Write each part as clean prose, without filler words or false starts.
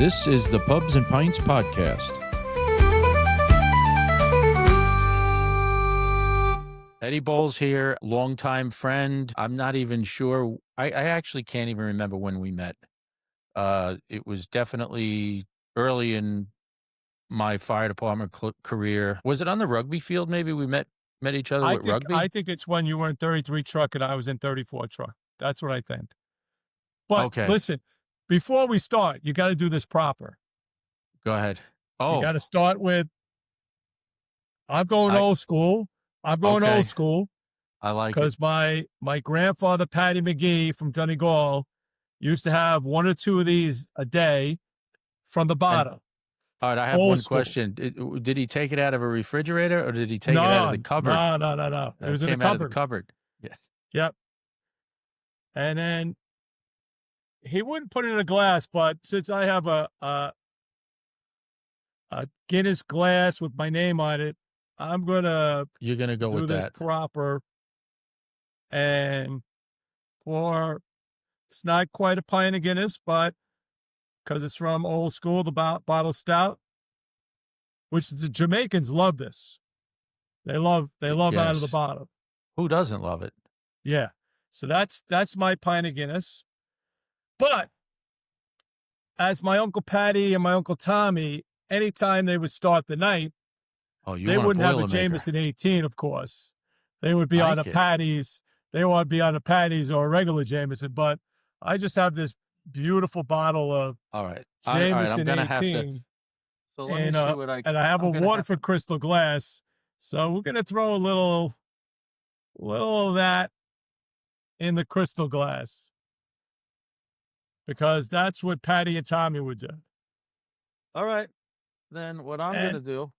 This is the Pubs and Pints podcast. Eddie Boles here, longtime friend. I'm not even sure. I actually can't even remember when we met. It was definitely early in my fire department career. Was it on the rugby field? Maybe we met each other with rugby? I think it's when you were in 33 truck and I was in 34 truck. That's what I think. But Okay. Listen, before we start, you got to do this proper. Go ahead. You got to start with, I'm going old school. I'm going old school. I like it. Because my grandfather, Patty McGee from Donegal, used to have one or two of these a day from the bottom. All right, I have one question. Did he take it out of a refrigerator or did he take it out of the cupboard? No. It was in the cupboard. Out of the cupboard. Yeah. Yep. And then he wouldn't put it in a glass, but since I have a Guinness glass with my name on it, you're gonna go with this proper. And it's not quite a pint of Guinness, but because it's from old school, the bottle stout, which the Jamaicans love this. They love out of the bottle. Who doesn't love it? Yeah. So that's my pint of Guinness. But as my Uncle Patty and my Uncle Tommy, anytime they would start the night, they wouldn't have a Jameson 18, of course. They would be on a Patty's. They want to be on a Patty's or a regular Jameson. But I just have this beautiful bottle of Jameson 18. So let me see what I and I have a Waterford crystal glass. So we're gonna throw a little of that in the crystal glass. Because that's what Patty and Tommy would do. All right. Then what I'm going to do.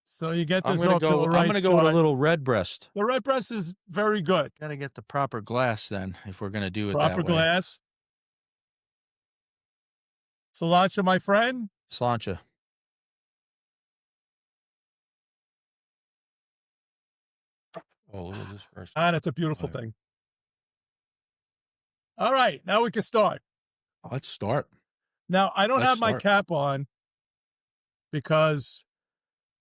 So you get this off to the right. I'm going to go with a little red breast. The red breast is very good. Got to get the proper glass then if we're going to do it that way. Proper glass. Sláinte, my friend. Sláinte. Oh, look at this first. That's a beautiful thing. All right. Now we can start. Let's start. Now, I don't have my cap on because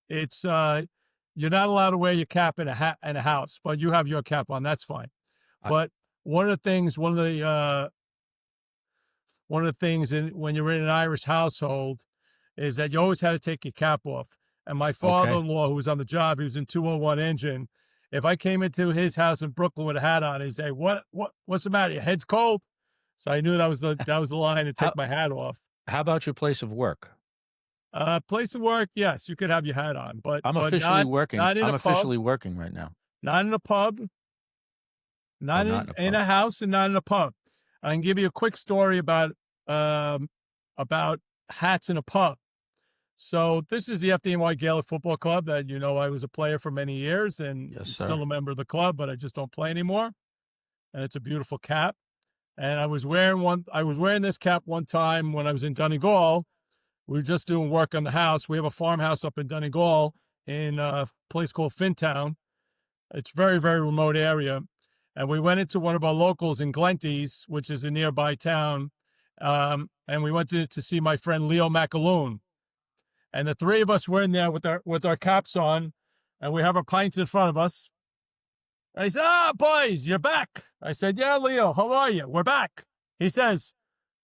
it's you're not allowed to wear your cap in a house, but you have your cap on. That's fine. But one of the things when you're in an Irish household is that you always had to take your cap off. And my father-in-law, who was on the job, he was in 201 engine. If I came into his house in Brooklyn with a hat on, he'd say, "What's the matter? Your head's cold?" So I knew that was the line to take my hat off. How about your place of work? Place of work, yes, you could have your hat on, but I'm officially working. I'm officially working right now. Not in a pub, not in a house, and not in a pub. I can give you a quick story about hats in a pub. So this is the FDNY Gaelic Football Club that I was a player for many years and still a member of the club, but I just don't play anymore. And it's a beautiful cap. And I was wearing this cap one time when I was in Donegal. We were just doing work on the house. We have a farmhouse up in Donegal in a place called Fintown. It's a very, very remote area. And we went into one of our locals in Glenties, which is a nearby town. And we went to see my friend Leo McAloon. And the three of us were in there with our caps on, and we have our pints in front of us. And he said, boys, you're back. I said, yeah, Leo, how are you? We're back. He says,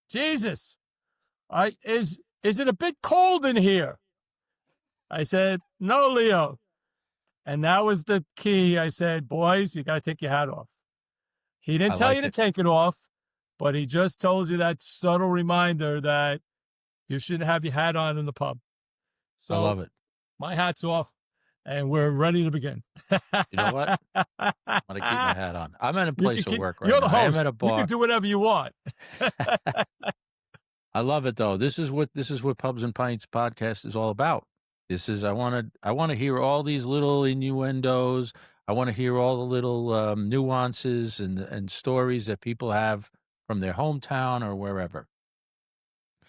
Jesus, is it a bit cold in here? I said, no, Leo. And that was the key. I said, boys, you got to take your hat off. He didn't tell you to take it off, but he just told you that subtle reminder that you shouldn't have your hat on in the pub. So I love it. My hat's off, and we're ready to begin. You know what? I'm going to keep my hat on. I'm at a place of work right now. You're the host. I'm at a bar. You can do whatever you want. I love it, though. This is what Pubs and Pints podcast is all about. I want to hear all these little innuendos. I want to hear all the little nuances and stories that people have from their hometown or wherever.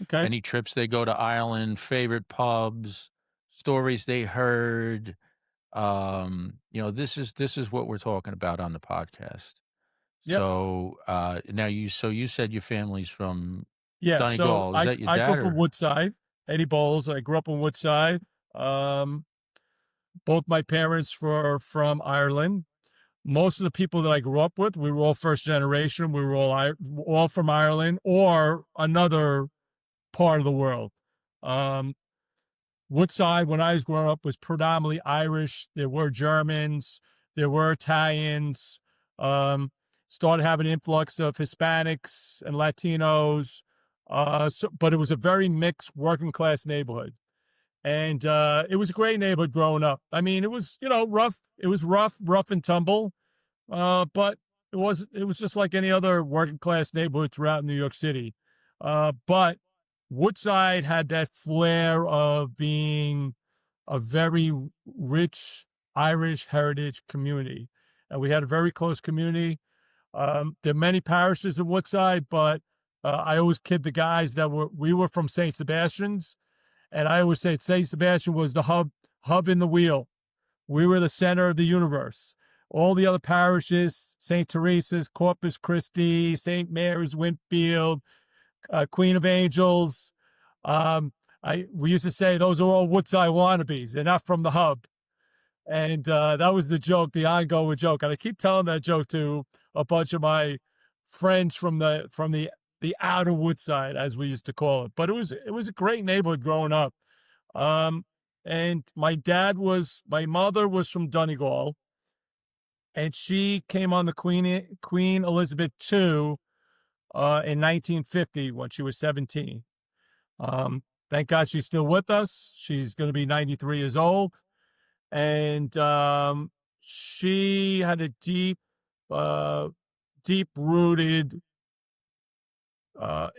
Okay. Any trips they go to Ireland, favorite pubs, stories they heard. This is what we're talking about on the podcast. Yep. So now you said your family's from Yeah, so Donegal. Is that your I grew dad up in or? Woodside, Eddie Boles. I grew up in Woodside. Both my parents were from Ireland. Most of the people that I grew up with, we were all first generation. We were all from Ireland or another part of the world. Um, Woodside, when I was growing up, was predominantly Irish. There were Germans, there were Italians. Um, Started having an influx of Hispanics and Latinos. But it was a very mixed working class neighborhood, and it was a great neighborhood growing up. I mean, it was rough. It was rough and tumble, but it was just like any other working class neighborhood throughout New York City. But Woodside had that flair of being a very rich Irish heritage community, and we had a very close community. There are many parishes in Woodside, but I always kid the guys that we were from St. Sebastian's, and I always say St. Sebastian was the hub in the wheel. We were the center of the universe. All the other parishes, St. Teresa's, Corpus Christi, St. Mary's, Winfield, Queen of Angels. We used to say those are all Woodside wannabes. They're not from the hub. And that was the joke, the ongoing joke. And I keep telling that joke to a bunch of my friends from the outer Woodside, as we used to call it. But it was a great neighborhood growing up. And my mother was from Donegal, and she came on the Queen Elizabeth II in 1950 when she was 17. Thank God she's still with us. She's going to be 93 years old, and she had a deep rooted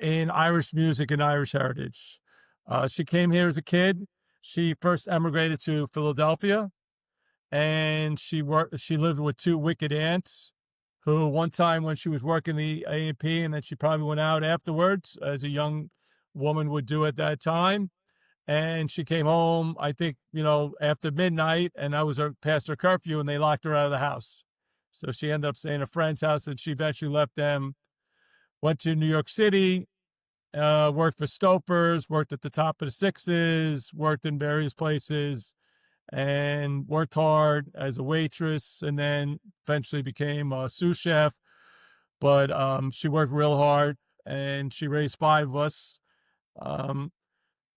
in Irish music and Irish heritage. She came here as a kid. She first emigrated to Philadelphia, and she lived with two wicked aunts, who one time when she was working the A&P, and then she probably went out afterwards, as a young woman would do at that time. And she came home, I think, after midnight, and that was past her curfew, and they locked her out of the house. So she ended up staying at a friend's house, and she eventually left them, went to New York City, worked for Stouffer's, worked at the top of the Sixes, worked in various places, and worked hard as a waitress, and then eventually became a sous chef. But she worked real hard, and she raised five of us.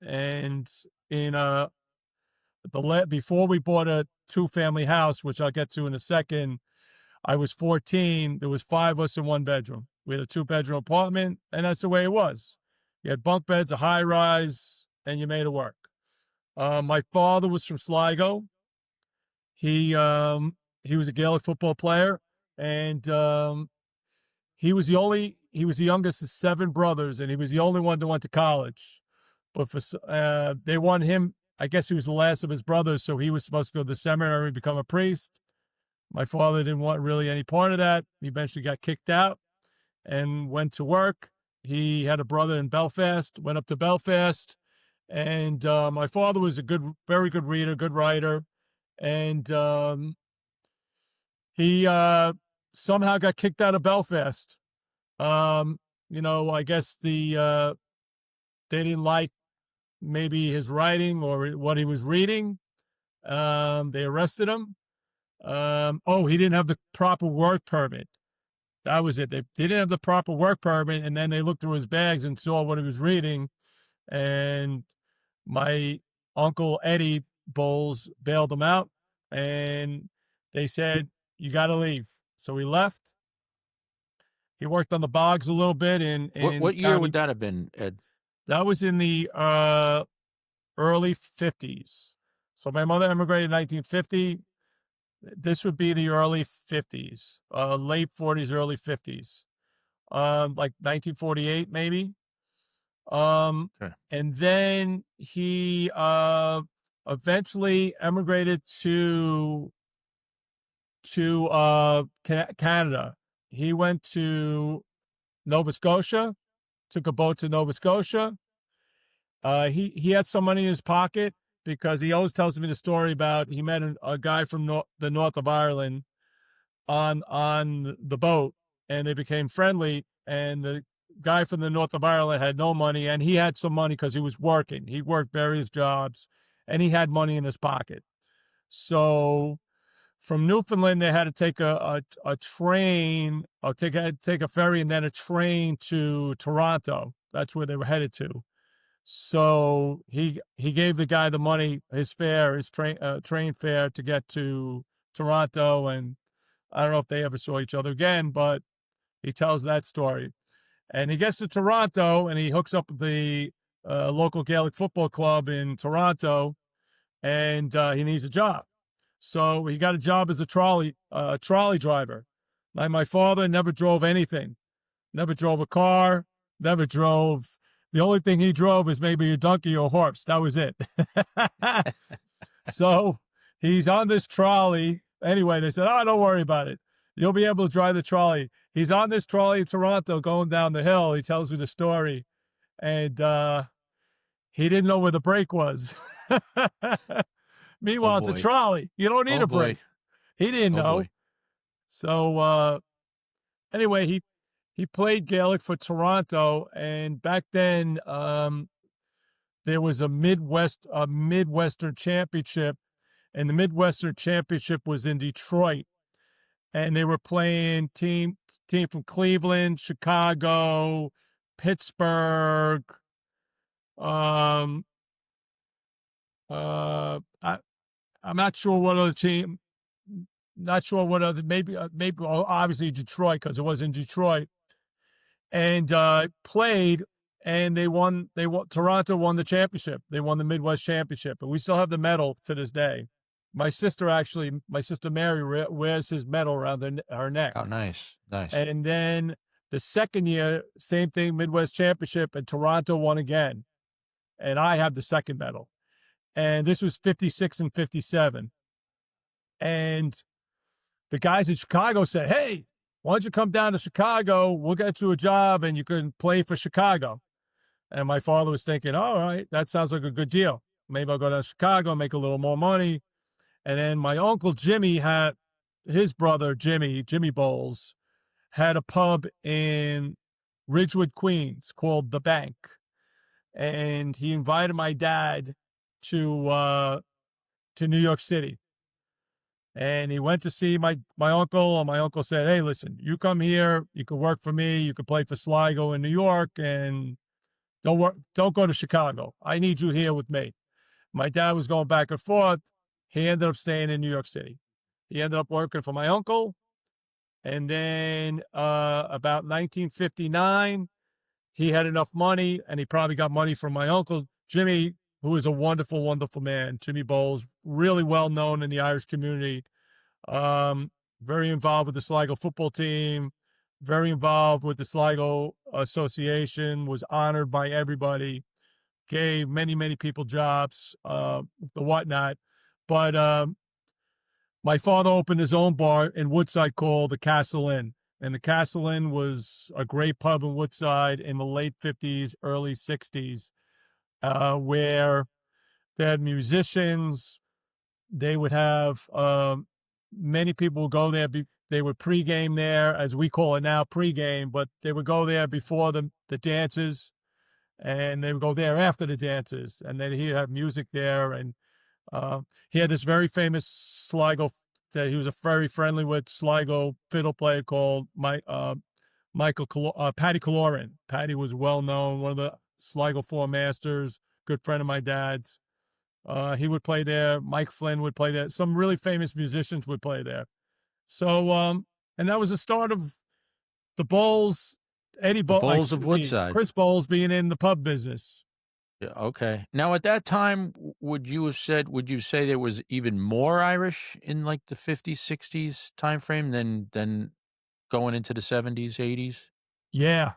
And in before we bought a two-family house, which I'll get to in a second, I was 14. There was five of us in one bedroom. We had a two-bedroom apartment, and that's the way it was. You had bunk beds, a high rise, and you made it work. My father was from Sligo. He was a Gaelic football player, and he was the youngest of seven brothers, and he was the only one that went to college. But they wanted him. I guess he was the last of his brothers, so he was supposed to go to the seminary and become a priest. My father didn't want really any part of that. He eventually got kicked out and went to work. He had a brother in Belfast, went up to Belfast, and my father was very good reader, good writer, and he somehow got kicked out of Belfast. I guess they didn't like maybe his writing or what he was reading. They arrested him. He didn't have the proper work permit. That was it. They didn't have the proper work permit, and then they looked through his bags and saw what he was reading. And my uncle Eddie Boles bailed him out, and they said, "You got to leave." So he left. He worked on the bogs a little bit in What year would county. that have been, Ed? That was in the early 50s. So my mother immigrated in 1950. This would be the early 50s, late 40s, early 50s, like 1948 maybe. Okay. And then he eventually emigrated to Canada. He went to Nova Scotia, took a boat to Nova Scotia. He had some money in his pocket, because he always tells me the story about he met a guy from the north of Ireland on the boat, and they became friendly. And guy from the north of Ireland had no money, and he had some money because he was working. He worked various jobs, and he had money in his pocket. So from Newfoundland, they had to take a train, or take a ferry, and then a train to Toronto. That's where they were headed to. So he gave the guy the money, his fare, his train fare to get to Toronto, and I don't know if they ever saw each other again, but he tells that story. And he gets to Toronto, and he hooks up with the local Gaelic football club in Toronto, and he needs a job. So he got a job as a trolley driver. Like my father never drove anything, never drove a car, never drove. The only thing he drove is maybe a donkey or a horse. That was it. So he's on this trolley. Anyway, they said, "Oh, don't worry about it. You'll be able to drive the trolley." He's on this trolley in Toronto going down the hill. He tells me the story. And he didn't know where the brake was. Meanwhile, it's a trolley. You don't need a brake. He didn't know. Boy. So anyway, he played Gaelic for Toronto, and back then there was a Midwestern championship, and the Midwestern championship was in Detroit, and they were playing team from Cleveland, Chicago, Pittsburgh. I'm not sure what other team. Not sure what other. Maybe obviously Detroit, because it was in Detroit, and played, and they won. Toronto won the championship. They won the Midwest championship, and we still have the medal to this day. My sister Mary wears his medal around her neck. Oh, nice. And then the second year, same thing, Midwest championship, and Toronto won again, and I have the second medal. And this was 56 and 57. And the guys in Chicago said, "Hey, why don't you come down to Chicago? We'll get you a job and you can play for Chicago." And my father was thinking, "All right, that sounds like a good deal. Maybe I'll go down to Chicago, make a little more money." And then my uncle Jimmy had his brother, Jimmy Boles, had a pub in Ridgewood, Queens called The Bank. And he invited my dad to New York City. And he went to see my uncle, and my uncle said, "Hey, listen, you come here, you can work for me, you can play for Sligo in New York, and don't go to Chicago. I need you here with me." My dad was going back and forth. He ended up staying in New York City. He ended up working for my uncle. And then about 1959, he had enough money, and he probably got money from my uncle, Jimmy, who is a wonderful, wonderful man. Jimmy Boles, really well known in the Irish community. Very involved with the Sligo football team, very involved with the Sligo Association, was honored by everybody, gave many, many people jobs, the whatnot. But my father opened his own bar in Woodside called the Castle Inn. And the Castle Inn was a great pub in Woodside in the late 50s, early 60s, where they had musicians. They would have many people would go there. They would pregame there, as we call it now, pregame, but they would go there before the dances, and they would go there after the dances. And then he'd have music there. And he had this very famous Sligo that he was very friendly with Sligo fiddle player called Paddy Caloran. Paddy was well known, one of the Sligo Four Masters, good friend of my dad's. He would play there. Mike Flynn would play there. Some really famous musicians would play there. So, and that was the start of the Boles, Boles of Woodside. Chris Boles being in the pub business. Yeah, okay. Now, at that time, would you say there was even more Irish in like the 50s, 60s time frame than going into the 70s, 80s? Yeah.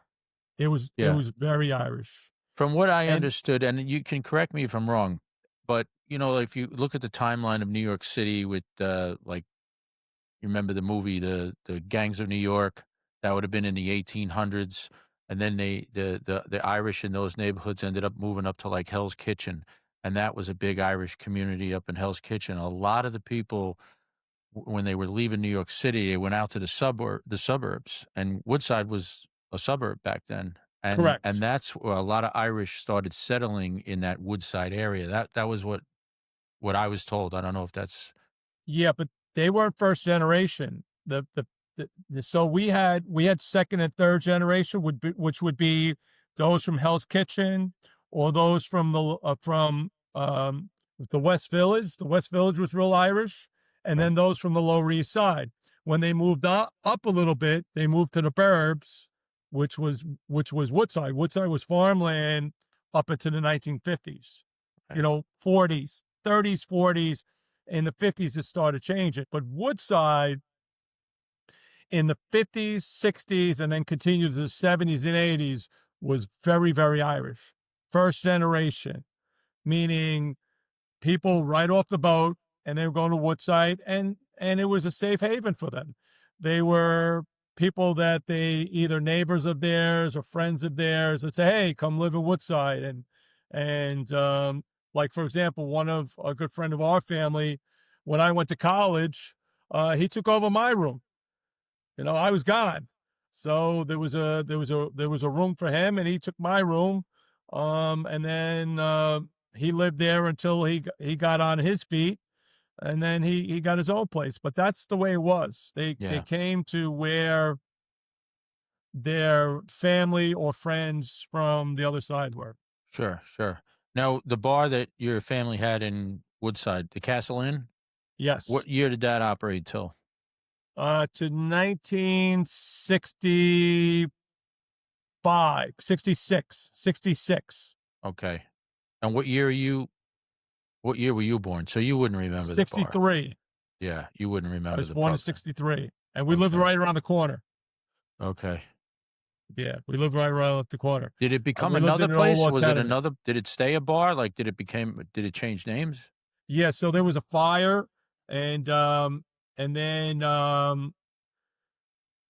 It was very Irish. From what I understood, and you can correct me if I'm wrong, but if you look at the timeline of New York City with like, you remember the movie the Gangs of New York, that would have been in the 1800s. And then the Irish in those neighborhoods ended up moving up to like Hell's Kitchen, and that was a big Irish community up in Hell's Kitchen. A lot of the people, when they were leaving New York City, they went out to the suburbs, and Woodside was a suburb back then. and Correct. that's where a lot of Irish started settling in that Woodside area. That was what I was told. I don't know if that's Yeah, but they weren't first generation. So we had second and third generation which would be those from Hell's Kitchen or those from the West Village. The West Village was real Irish, and right. then those from the Lower East Side. When they moved up a little bit, they moved to the burbs, which was Woodside. Woodside was farmland up into the 1950s. Right. 40s, 30s, 40s. In the 50s, it started changing. But Woodside in the 50s, 60s, and then continued to the 70s and 80s was very, very Irish. First generation, meaning people right off the boat and they were going to Woodside and it was a safe haven for them. They were people that they either neighbors of theirs or friends of theirs that say, "Hey, come live in Woodside." And like for example, one of a good friend of our family, when I went to college, he took over my room. I was gone, so there was a room for him, and he took my room. And then he lived there until he got on his feet, and then he got his own place. But that's the way it was. They Yeah. came to where their family or friends from the other side were. Sure, sure. Now, the bar that your family had in Woodside, the Castle Inn, Yes. what year did that operate till? To 1965, 66, 66, Okay. And what year were you born? So you wouldn't remember the bar. 63. Yeah, you wouldn't I remember was the born in pub then. 63, and we lived Okay. right around the corner. Okay. Yeah, we lived right around the corner. Did it become We lived another in an old place? wall Was it tenement. another did it stay a bar? Like, did it change names? Yeah, so there was a fire, and and then um,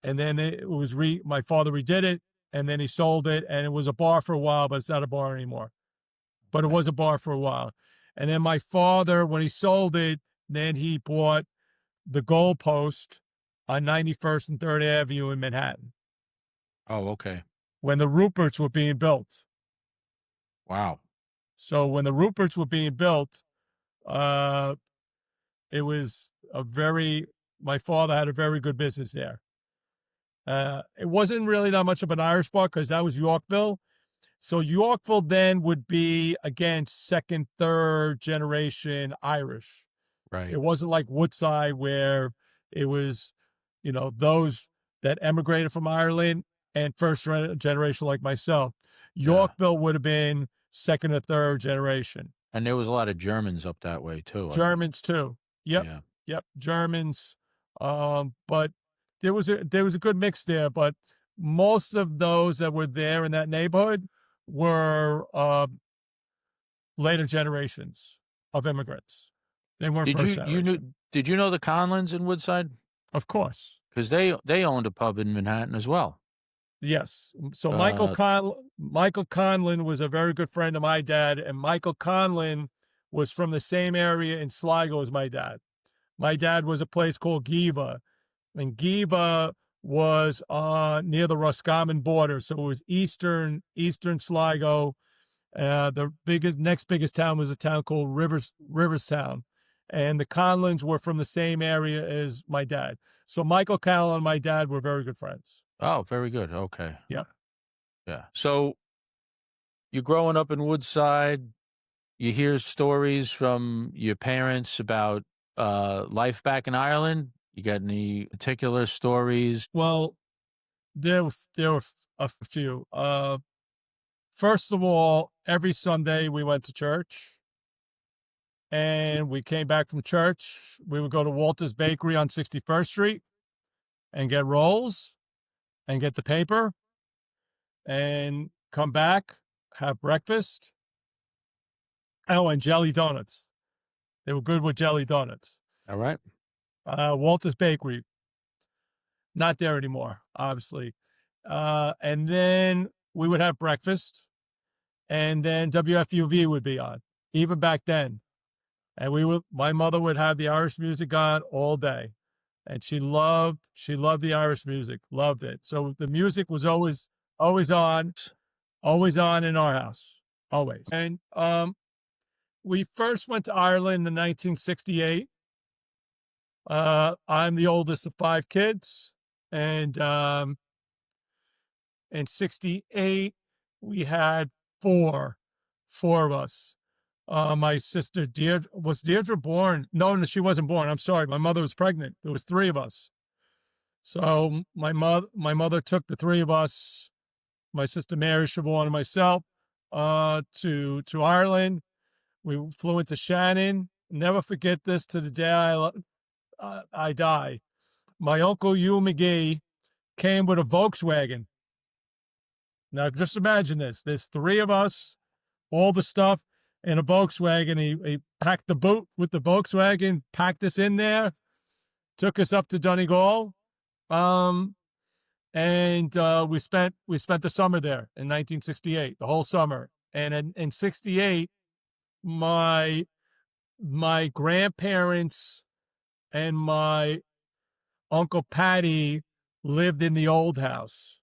and then it was my father redid it, and then he sold it, and it was a bar for a while, but it's not a bar anymore. But it Okay. was a bar for a while, and then my father, when he sold it, then he bought the Goalpost on 91st and Third Avenue in Manhattan Oh, okay. when the Ruperts were being built. Wow. So when the Ruperts were being built, uh, it was my father had a very good business there. It wasn't really that much of an Irish bar because that was Yorkville. So Yorkville then would be, again, second, third generation Irish. Right. It wasn't like Woodside where it was, those that emigrated from Ireland and first generation like myself. Yeah. Yorkville would have been second or third generation. And there was a lot of Germans up that way too, I think. Germans too. Yep, Yeah. yep, Germans. But there was a good mix there. But most of those that were there in that neighborhood were later generations of immigrants. They weren't Did first you generation, did you know the Conlins in Woodside? of course. Because they owned a pub in Manhattan as well. Yes. So Uh, Michael Conlon was a very good friend of my dad, and Michael Conlon was from the same area in Sligo as my dad. My dad was a place called Geevagh, and Geevagh was near the Roscommon border, so it was eastern Sligo. The next biggest town was a town called Riverstown, and the Conlons were from the same area as my dad. So Michael Conlon and my dad were very good friends. oh, very good. Okay. Yeah. Yeah. So you're growing up in Woodside. You hear stories from your parents about life back in Ireland. You got any particular stories? Well, there were a few. First of all, every Sunday we went to church, and we came back from church. We would go to Walter's Bakery on 61st Street and get rolls and get the paper and come back, have breakfast. Oh, and jelly donuts. They were good with jelly donuts. All right. Walter's Bakery, not there anymore, obviously. And then we would have breakfast, and then WFUV would be on, even back then. And my mother would have the Irish music on all day, and she loved the Irish music, loved it. So the music was always on. always on in our house, always. And we first went to Ireland in 1968. I'm the oldest of 5 kids, and in 68 we had four of us. My sister Deirdre born? No, she wasn't born. I'm sorry. My mother was pregnant. There was 3 of us. So my mother took the 3 of us, my sister Mary Siobhan and myself, to Ireland. We flew into Shannon. Never forget this to the day I die. My uncle Hugh McGee came with a Volkswagen. Now just imagine this. There's 3 of us, all the stuff in a Volkswagen. He packed the boot with the Volkswagen, packed us in there, took us up to Donegal. And we spent the summer there in 1968, the whole summer. And in 68, my grandparents and my Uncle Patty lived in the old house.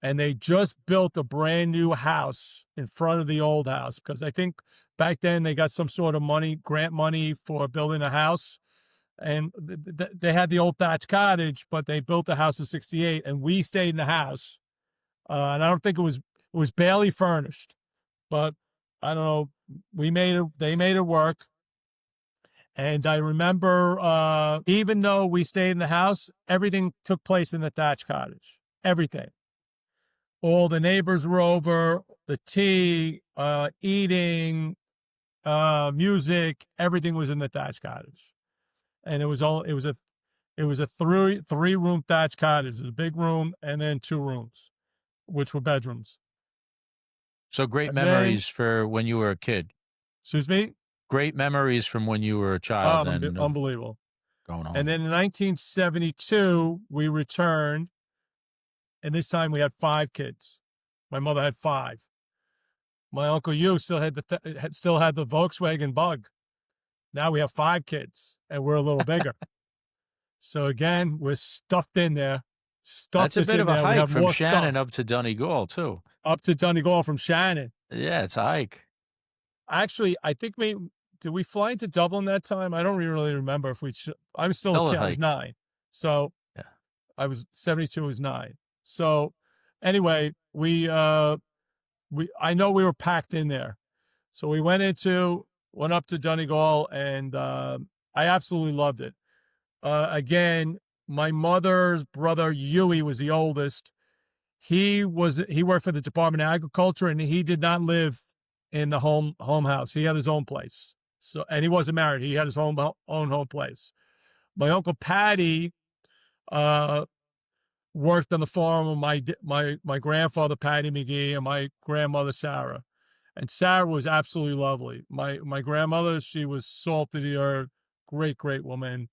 And they just built a brand new house in front of the old house, because I think back then they got some sort of grant money for building a house. And they had the old thatch cottage, but they built the house in 68, and we stayed in the house. And I don't think it was barely furnished, but I don't know. They made it work. And I remember, even though we stayed in the house, everything took place in the thatch cottage. Everything. All the neighbors were over, the tea, eating, music, everything was in the thatch cottage. And it was a 3-room thatch cottage. It was a big room and then 2 rooms, which were bedrooms. So great memories for when you were a kid. Excuse me? Great memories from when you were a child. Unbelievable. Going home. And then in 1972, we returned, and this time we had 5 kids. My mother had 5. My Uncle Hugh still had the Volkswagen Bug. Now we have 5 kids, and we're a little bigger. So again, we're stuffed in there. That's a bit of a hike from Shannon up to Donegal, too. Up to Donegal from Shannon. Yeah, it's a hike. Actually, I think did we fly into Dublin that time? I don't really remember if I was still a kid. I was 9. So yeah. I was 72, was 9. So anyway, I know we were packed in there. So we went up to Donegal, and I absolutely loved it. Again, my mother's brother, Huey, was the oldest. He worked for the Department of Agriculture, and he did not live in the home house. He had his own place. So, and he wasn't married. He had his own home place. My Uncle Patty, worked on the farm with my grandfather, Patty McGee, and my grandmother, Sarah. And Sarah was absolutely lovely. My grandmother, she was salt of the earth, great woman.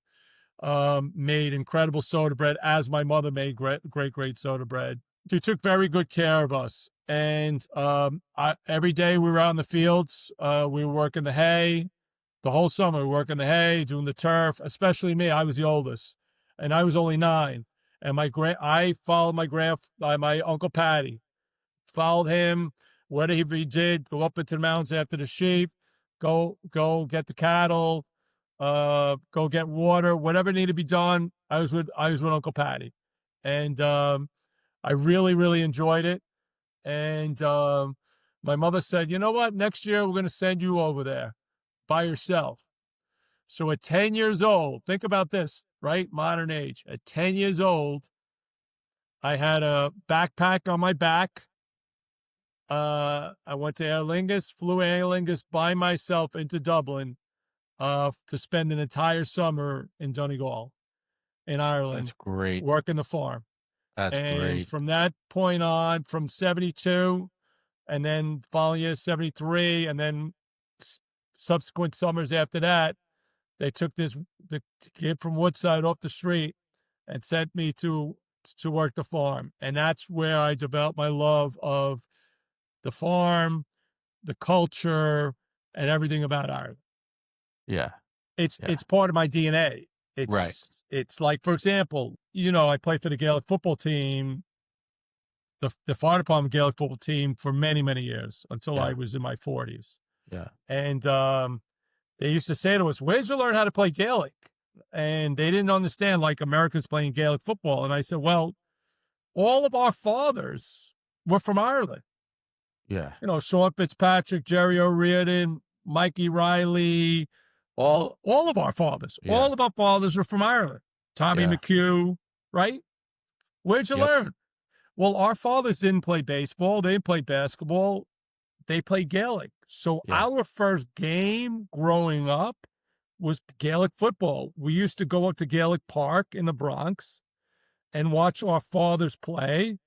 Made incredible soda bread, as my mother made great soda bread. She took very good care of us. And every day we were out in the fields. We were working the hay. The whole summer we were working the hay, doing the turf, especially me. I was the oldest, and I was only 9. And I followed my Uncle Patty. Followed him, whatever he did, go up into the mountains after the sheep, go get the cattle, go get water, whatever needed to be done. I was with Uncle Patty, and I really enjoyed it. And my mother said, "You know what? Next year we're going to send you over there by yourself." So at 10 years old, think about this, right? Modern age. At 10 years old, I had a backpack on my back. I went to Aer Lingus, flew Aer Lingus by myself into Dublin to spend an entire summer in Donegal, in Ireland. That's great. Working the farm. That's great. And from that point on, from 72, and then following year 73, and then subsequent summers after that, they took the kid from Woodside off the street and sent me to work the farm. And that's where I developed my love of the farm, the culture, and everything about Ireland. Yeah. It's part of my DNA. Right. It's like, for example, I played for the Gaelic football team the fire department Gaelic football team for many, many years until I Yeah. was in my 40s. Yeah. And they used to say to us, "Where'd you learn how to play Gaelic?" And they didn't understand like Americans playing Gaelic football. And I said, "Well, all of our fathers were from Ireland. Yeah. You know, Sean Fitzpatrick, Jerry O'Riordan, Mikey Riley, all of our fathers. Yeah. All of our fathers were from Ireland. Tommy Yeah. McHugh, right? Where'd you Yep. learn?" Well, our fathers didn't play baseball. They didn't play basketball. They played Gaelic. So Yeah. our first game growing up was Gaelic football. We used to go up to Gaelic Park in the Bronx and watch our fathers play.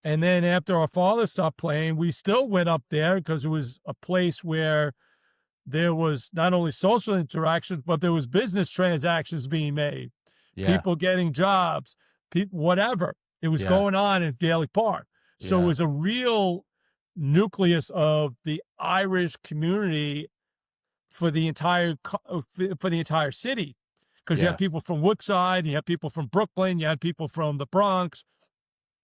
And then after our fathers stopped playing, we still went up there because it was a place where there was not only social interactions, but there was business transactions being made, Yeah. people getting jobs, whatever. It was Yeah. going on in Gaelic Park. So it Yeah. was a real nucleus of the Irish community for the entire city, because you Yeah. had people from Woodside, you had people from Brooklyn, you had people from the Bronx,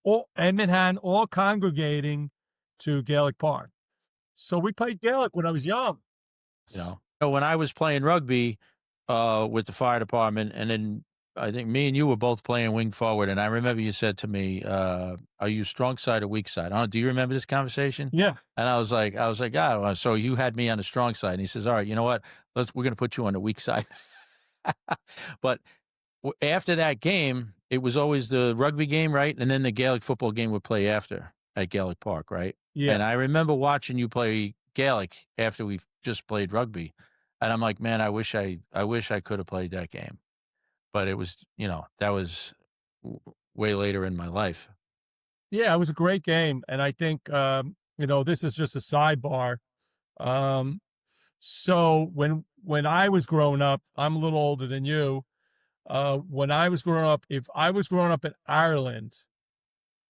all and Manhattan, all congregating to Gaelic Park. So we played Gaelic when I was young. When I was playing rugby with the fire department, and then I think me and you were both playing wing forward, and I remember you said to me, "Are you strong side or weak side?" Do you remember this conversation? Yeah. And I was like, "Ah, well, so you had me on the strong side." And he says, "All right, you know what? We're going to put you on the weak side." But after that game, it was always the rugby game, right? And then the Gaelic football game would play after at Gaelic Park, right? Yeah. And I remember watching you play Gaelic after we just played rugby. And I'm like, man, I wish I could have played that game. But it was, that was way later in my life. Yeah, it was a great game. And I think, this is just a sidebar. Um, so when I was growing up, I'm a little older than you. When I was growing up, if I was growing up in Ireland,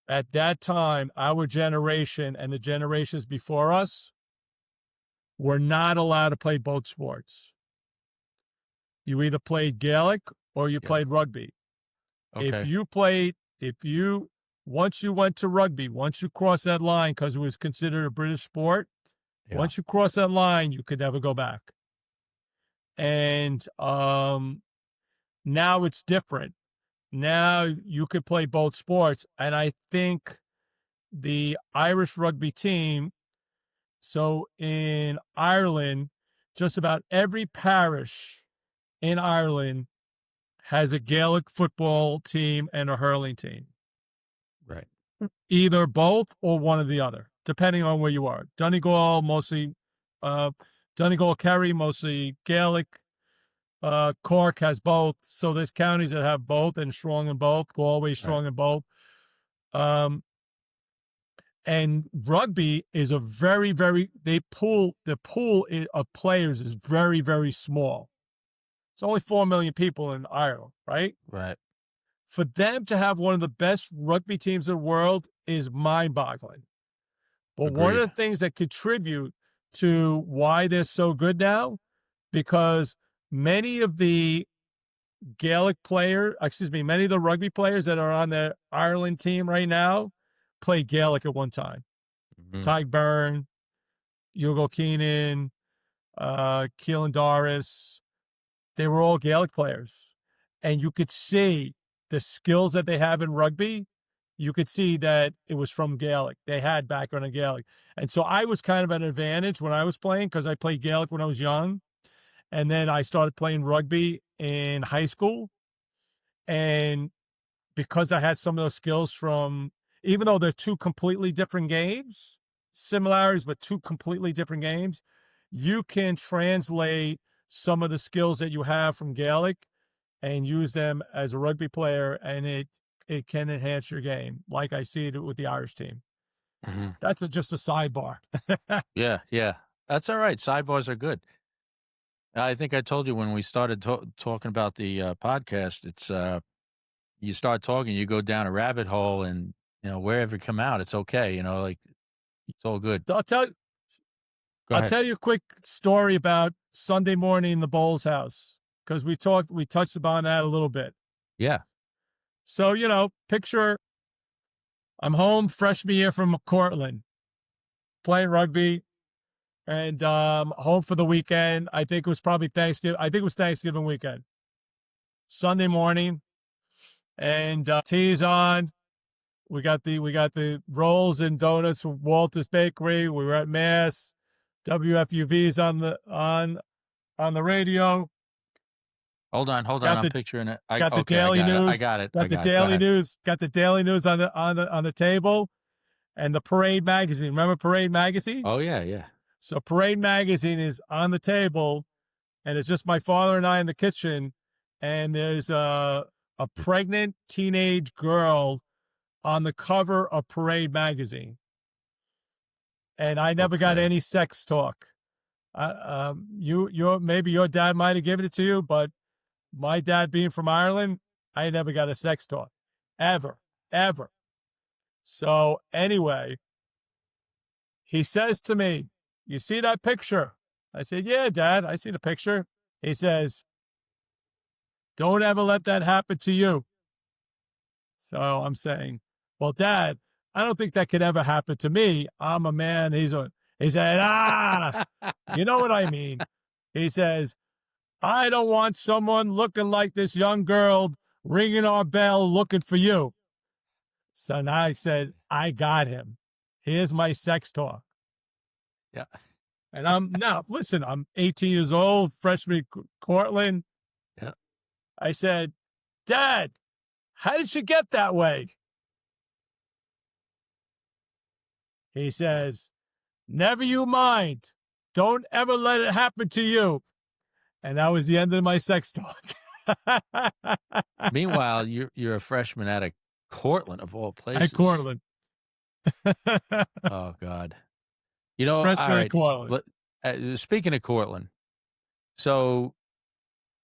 at that time, our generation and the generations before us were not allowed to play both sports. You either played Gaelic or you Yeah. played rugby. Okay. Once you went to rugby, once you crossed that line, because it was considered a British sport, Yeah. once you crossed that line, you could never go back. And now it's different. Now you could play both sports. And I think the Irish rugby team, so in Ireland, just about every parish in Ireland has a Gaelic football team and a hurling team. Right. Either both or one or the other, depending on where you are. Donegal, Kerry, mostly Gaelic. Cork has both. So there's counties that have both and strong in both. Galway strong in both. And rugby is a very, very, the pool of players is very, very small. It's only 4 million people in Ireland, right? Right. For them to have one of the best rugby teams in the world is mind-boggling. But one of the things that contribute to why they're so good now, because many of the many of the rugby players that are on the Ireland team right now played Gaelic at one time. Mm-hmm. Tadhg Byrne, Hugo Keenan, Keelan Doris, they were all Gaelic players. And you could see the skills that they have in rugby. You could see that it was from Gaelic. They had background in Gaelic. And so I was kind of at an advantage when I was playing because I played Gaelic when I was young. And then I started playing rugby in high school. And because I had some of those skills from, even though they're two completely different games, similarities, but two completely different games, you can translate some of the skills that you have from Gaelic and use them as a rugby player, and it can enhance your game, like I see it with the Irish team. Mm-hmm. That's just a sidebar. Yeah. That's all right. Sidebars are good. I think I told you when we started talking about the podcast, it's you start talking, you go down a rabbit hole, and wherever you come out, it's okay. Like it's all good. So Go ahead. tell you a quick story about Sunday morning in the Boles house, because we touched upon that a little bit. Yeah. So, picture I'm home freshman year from Cortland, playing rugby, and home for the weekend. I think it was probably Thanksgiving. I think it was Thanksgiving weekend. Sunday morning, and tea's on. We got the rolls and donuts from Walter's Bakery. We were at Mass. WFUV's on the radio. Hold on. I'm picturing it. Got the Daily News. I got it. Got the Daily News. Got the Daily News on the table, and the Parade magazine. Remember Parade magazine? Oh yeah. So Parade magazine is on the table, and it's just my father and I in the kitchen, and there's a pregnant teenage girl on the cover of Parade magazine, and I never got any sex talk. Maybe your dad might have given it to you, but my dad being from Ireland, I never got a sex talk, ever. So anyway, he says to me, "You see that picture?" I said, "Yeah, Dad, I see the picture." He says, "Don't ever let that happen to you." So I'm saying, "Well, Dad, I don't think that could ever happen to me. I'm a man." He said, "You know what I mean." He says, "I don't want someone looking like this young girl ringing our bell looking for you." So now I said, I got him. Here's my sex talk. Yeah. And I'm 18 years old, freshman Cortland. Yeah. I said, "Dad, how did she get that way?" He says, "Never you mind. Don't ever let it happen to you." And that was the end of my sex talk. Meanwhile, you're a freshman at a Cortland of all places. At Cortland. Oh God. You know, freshman all right. at Cortland. Speaking of Cortland, so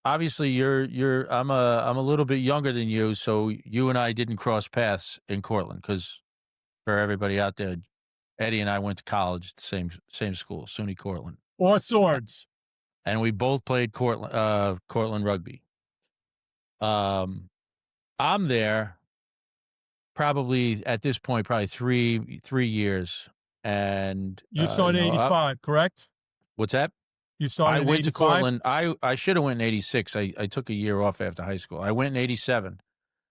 obviously I'm a little bit younger than you, so you and I didn't cross paths in Cortland, because for everybody out there, Eddie and I went to college at the same school, SUNY Cortland. Or Swords. And we both played Cortland rugby. I'm there probably at this point, probably three years. And you started in 85, correct? What's that? You started I went 85? to Cortland. I should have went in 86. I took a year off after high school. I went in 87.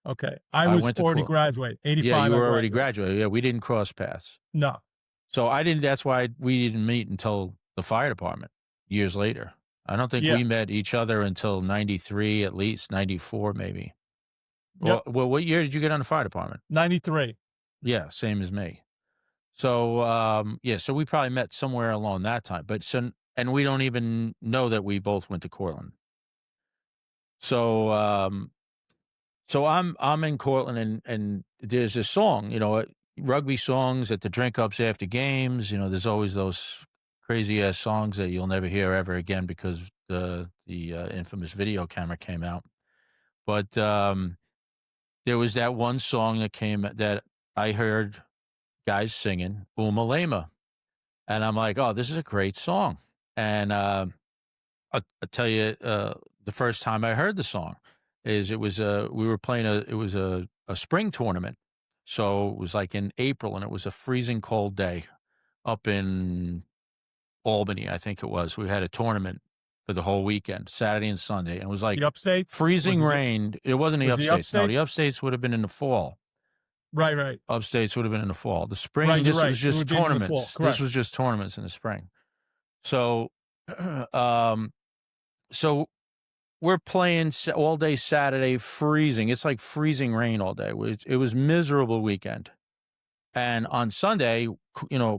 Okay. I was already graduated. 85. Yeah, you were already graduated. Yeah, we didn't cross paths. No. So that's why we didn't meet until the fire department years later. I don't think we met each other until 93, at least 94, maybe. Yep. Well, what year did you get on the fire department? 93. Yeah, same as me. So, so we probably met somewhere along that time. And we don't even know that we both went to Cortland. So, I'm in Cortland, and there's a song, rugby songs at the drink ups after games. There's always those crazy ass songs that you'll never hear ever again because the infamous video camera came out. But there was that one song that I heard guys singing, Umalema, and I'm like, oh, this is a great song. And I'll tell you, the first time I heard the song is we were playing a spring tournament. So it was like in April, and it was a freezing cold day up in Albany, I think it was. We had a tournament for the whole weekend, Saturday and Sunday. And it was like the upstates? Freezing rain. It wasn't the upstates. No, the upstates would have been in the fall. Right. Upstates would have been in the fall. The spring, this was just tournaments. This was just tournaments in the spring. So, so we're playing all day Saturday, freezing. It's like freezing rain all day. It was miserable weekend. And on Sunday,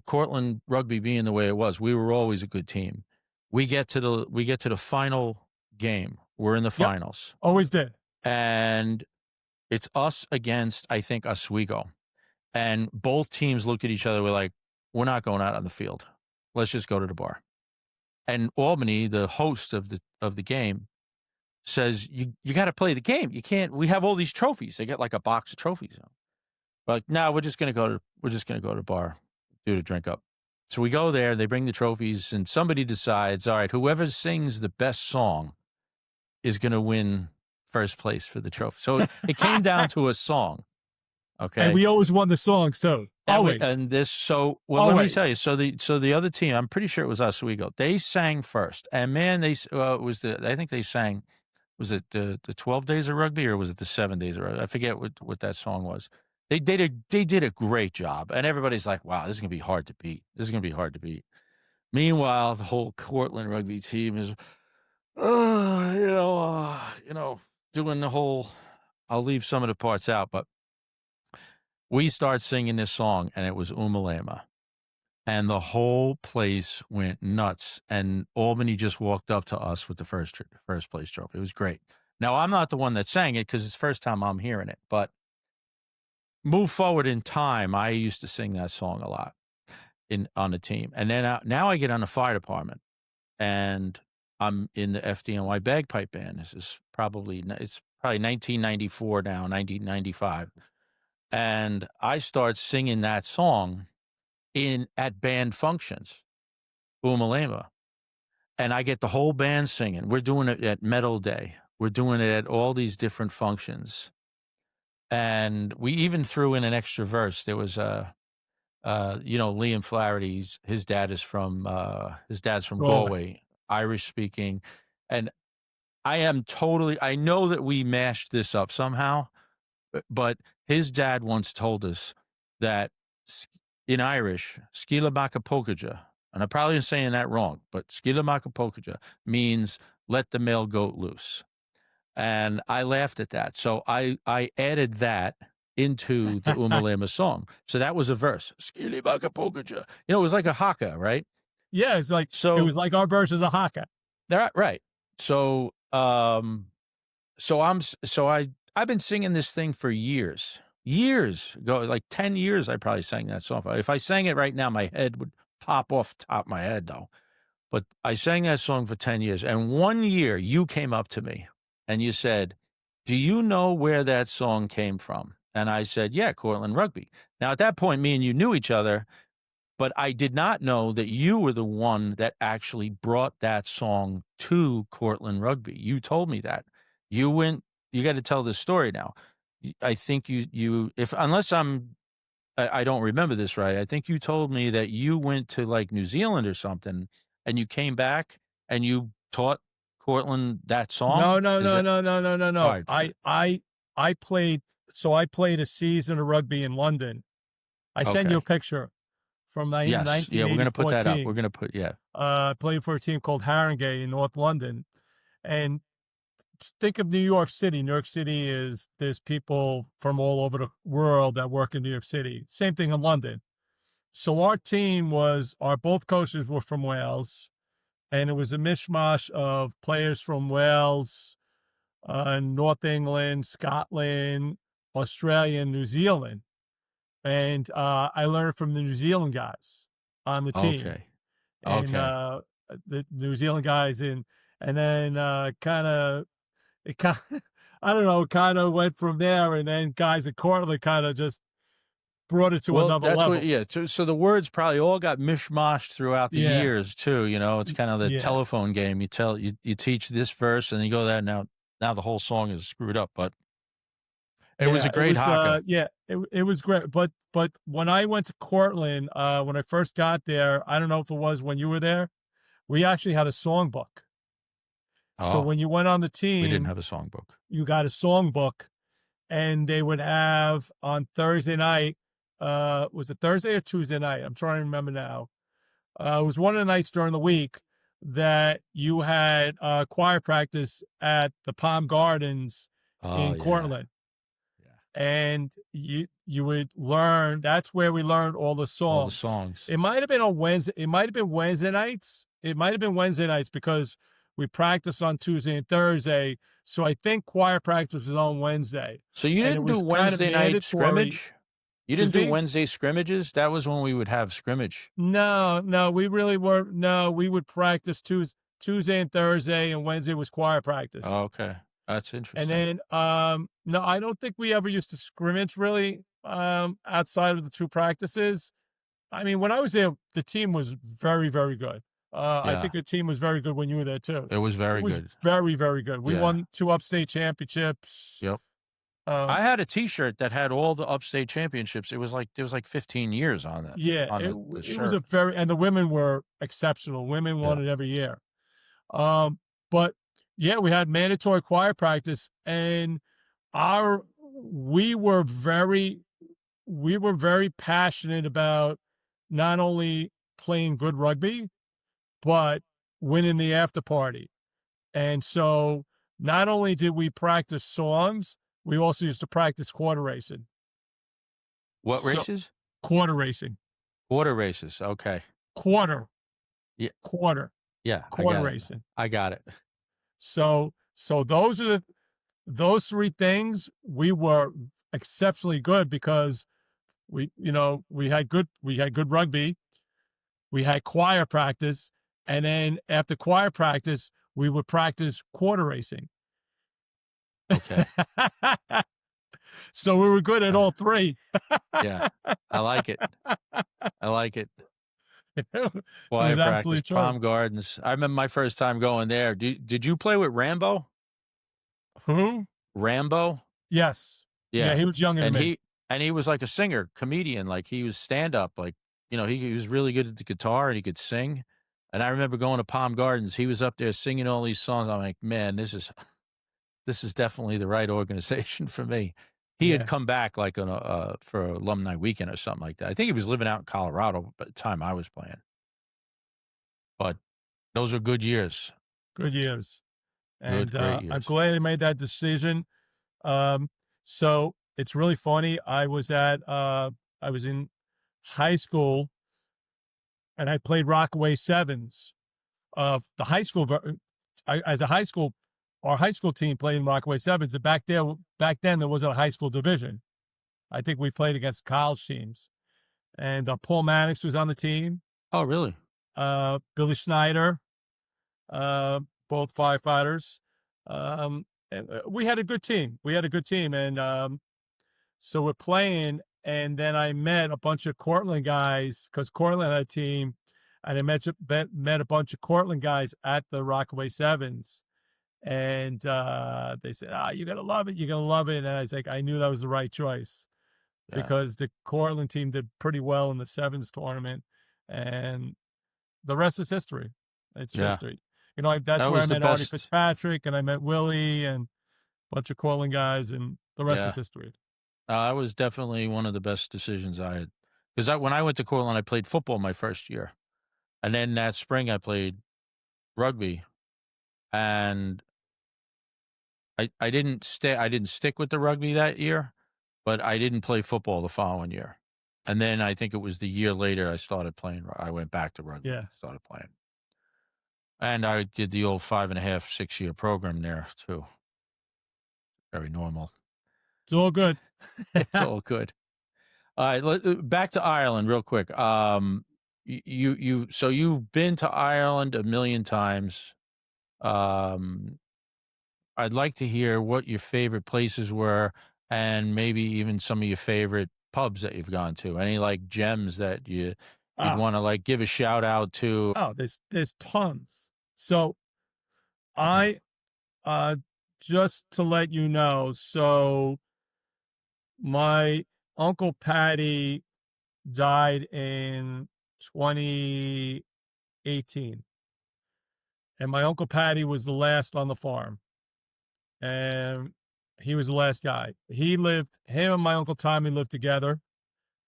Cortland rugby being the way it was, we were always a good team. We get to the final game. We're in the finals. Always did. And it's us against, I think, Oswego. And both teams looked at each other. We're like, we're not going out on the field. Let's just go to the bar. And Albany, the host of the game, says, you got to play the game. You can't. We have all these trophies. They get like a box of trophies. But no, we're just gonna go to the bar, do the drink up. So we go there. They bring the trophies, and somebody decides, all right, whoever sings the best song is gonna win first place for the trophy. So it came down to a song. Okay. And we always won the songs too. Always. And this, so, well, always. let me tell you. So the other team, I'm pretty sure it was Oswego. They sang first, and man, it was I think they sang, was it the 12 days of rugby, or was it the 7 days of rugby? I forget what that song was. They did a great job, and everybody's like, wow, this is gonna be hard to beat. This is gonna be hard to beat. Meanwhile, the whole Cortland rugby team is, doing the whole. I'll leave some of the parts out, but we start singing this song, and it was Umalema, and the whole place went nuts. And Albany just walked up to us with the first place trophy. It was great. Now, I'm not the one that sang it because it's the first time I'm hearing it, but move forward in time, I used to sing that song a lot on the team. And then now I get on the fire department, and I'm in the FDNY bagpipe band. It's probably 1994 now, 1995. And I start singing that song at band functions, Umalema. And I get the whole band singing. We're doing it at Metal Day. We're doing it at all these different functions. And we even threw in an extra verse. There was Liam Flaherty, his dad's from Galway, Irish speaking. And I know that we mashed this up somehow, but his dad once told us that in Irish, Skila Makapokaja, and I'm probably saying that wrong, but Skila Makapokaja means let the male goat loose. And I laughed at that. So I added that into the Umalema song. So that was a verse. Skila Makapokaja. It was like a haka, right? Yeah, it was like our version of the haka. Right. So I've been singing this thing for years ago, like 10 years. I probably sang that song. If I sang it right now, my head would pop off the top of my head though. But I sang that song for 10 years. And one year you came up to me and you said, do you know where that song came from? And I said, yeah, Cortland Rugby. Now at that point, me and you knew each other, but I did not know that you were the one that actually brought that song to Cortland Rugby. You told me that. You got to tell this story now. I think unless I don't remember this right, I think you told me that you went to like New Zealand or something, and you came back and you taught Cortland that song. No. Right. I played a season of rugby in London. I sent you a picture from 1984 Yeah, we're going to put that up. team. We're going to put, yeah. I played for a team called Haringey in North London. And think of New York City. New York City there's people from all over the world that work in New York City. Same thing in London. So our team both coaches were from Wales, and it was a mishmash of players from Wales, North England, Scotland, Australia, and New Zealand. And I learned from the New Zealand guys on the team. Okay. And the New Zealand guys and then I don't know, kind of went from there, and then guys at Cortland kind of just brought it to another level. So the words probably all got mishmashed throughout the years too. It's kind of the telephone game. You teach this verse and you go there. Now the whole song is screwed up, but it was a great haka. It was great. But when I went to Cortland, when I first got there, I don't know if it was when you were there, we actually had a songbook. So when you went on the team, we didn't have a songbook. You got a songbook, and they would have on Thursday night. Was it Thursday or Tuesday night? I'm trying to remember now. It was one of the nights during the week that you had choir practice at the Palm Gardens in Cortland. And you would learn. That's where we learned all the songs. It might have been on Wednesday. It might have been Wednesday nights. Because we practiced on Tuesday and Thursday. So I think choir practice was on Wednesday. So you didn't do Wednesday night scrimmage? You didn't do Wednesday scrimmages? That was when we would have scrimmage. No, we really weren't. No, we would practice Tuesday and Thursday, and Wednesday was choir practice. Oh, okay. That's interesting. And then, no, I don't think we ever used to scrimmage really outside of the two practices. I mean, when I was there, the team was very, very good. I think the team was very good when you were there too. It was very good. Very, very good. We won 2 upstate championships. Yep. I had a T-shirt that had all the upstate championships. It was like there was like 15 years on it Yeah, on the it was a shirt. very, and the women were exceptional. Women Yeah. won it every year. But yeah, we had mandatory choir practice, and our we were very we were very passionate about not only playing good rugby, but winning the after party. And so not only did we practice songs, we also used to practice quarter racing. What So races? quarter racing, Quarter races. Okay. quarter, Yeah. quarter, Yeah. I quarter got it. racing. I got it. So those three things we were exceptionally good because we had good rugby, we had choir practice, and then after choir practice we would practice quarter racing. Okay. So we were good at Uh, all three. yeah. I like it. I like it. It Choir was practice, absolutely true. prom gardens. I remember my first time going there. Did you play with Rambo? Who? Rambo? Yes. Yeah, Yeah. he was younger than And me. he was like a singer, comedian, like he was stand up, like, he was really good at the guitar and he could sing. And I remember going to Palm Gardens. He was up there singing all these songs. I'm like, man, this is definitely the right organization for me. He had Yeah, come back like on for alumni weekend or something like that. I think he was living out in Colorado by the time I was playing. But those are good years. good years. Good, And great I'm years. glad I made that decision. Um, so it's really funny. I was in high school and I played Rockaway Sevens. The high school, as a high school, our high school team played in Rockaway Sevens. And back then there wasn't a high school division. I think we played against college teams. And Paul Mannix was on the team. Oh, really? Billy Schneider, both firefighters. And we had a good team. And so we're playing, and then I met a bunch of Cortland guys because Cortland had a team, and I met a bunch of Cortland guys at the Rockaway Sevens, and they said, "Ah, you're gonna love it. You're gonna love it." And I was like, I knew that was the right choice Yeah. because the Cortland team did pretty well in the Sevens tournament, and the rest is history. It's Yeah. history. That's That where I was the met Artie best. Fitzpatrick, and I met Willie, and a bunch of Cortland guys, and the rest Yeah. is history. That was definitely one of the best decisions I had. Because when I went to Cortland, I played football my first year. And then that spring, I played rugby. And I didn't stay. I didn't stick with the rugby that year, but I didn't play football the following year. And then I think it was the year later I started playing. I went back to rugby. Yeah. Started playing, and I did the old 5.5, 6 year program there too. Very normal. It's all good. It's all good. All right, back to Ireland real quick. So you've been to Ireland a million times. Um, I'd like to hear what your favorite places were, and maybe even some of your favorite pubs that you've gone to. Any like gems that you'd Ah, want to like give a shout out to? oh, there's tons. So I just to let you know, so my uncle Patty died in 2018, and my uncle Patty was the last on the farm, and he was the last guy. Him and my uncle Tommy lived together.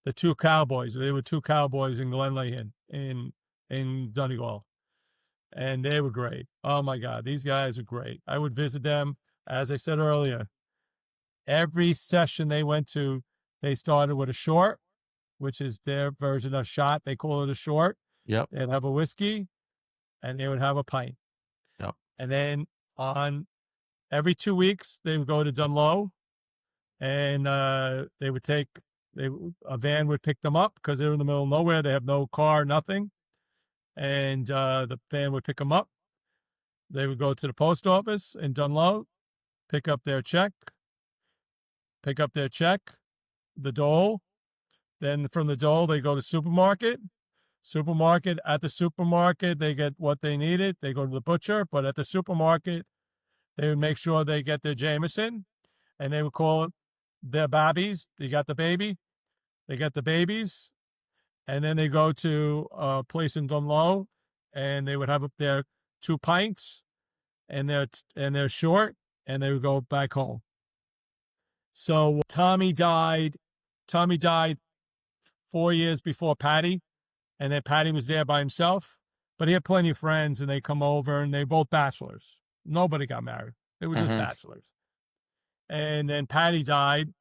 The two cowboys. They were two cowboys in Glenlyon in Donegal, and they were great. Oh my God, these guys are great. I would visit them. As I said earlier, every session they went to, they started with a short, which is their version of shot. They call it a short. Yep. They'd have a whiskey, and they would have a pint. Yep. And then on every 2 weeks, they would go to Dunlow, and they would a van would pick them up because they're in the middle of nowhere. They have no car, nothing. And the van would pick them up. They would go to the post office in Dunlow, pick up their check, the dole. Then from the dole, they go to supermarket. At the supermarket, they get what they needed. They go to the butcher, but at the supermarket, they would make sure they get their Jameson, and they would call it their babies. They got the baby. They get the babies, and then they go to a place in Donegal, and they would have up there 2 pints, and they're short, and they would go back home. So Tommy died. Tommy died 4 years before Patty, and then Patty was there by himself. But he had plenty of friends, and they come over, and they both bachelors. Nobody got married. They were just bachelors. And then Patty died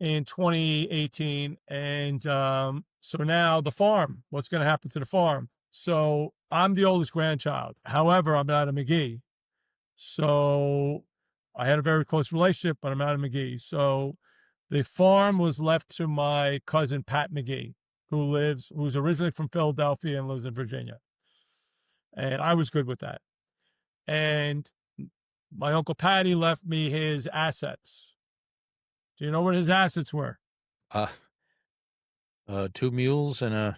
in 2018. And so now the farm, what's going to happen to the farm? So I'm the oldest grandchild. However, I'm not a McGee. So I had a very close relationship, but I'm not a McGee. So the farm was left to my cousin, Pat McGee, who's originally from Philadelphia and lives in Virginia. And I was good with that. And my Uncle Patty left me his assets. Do you know what his assets were? 2 mules and a...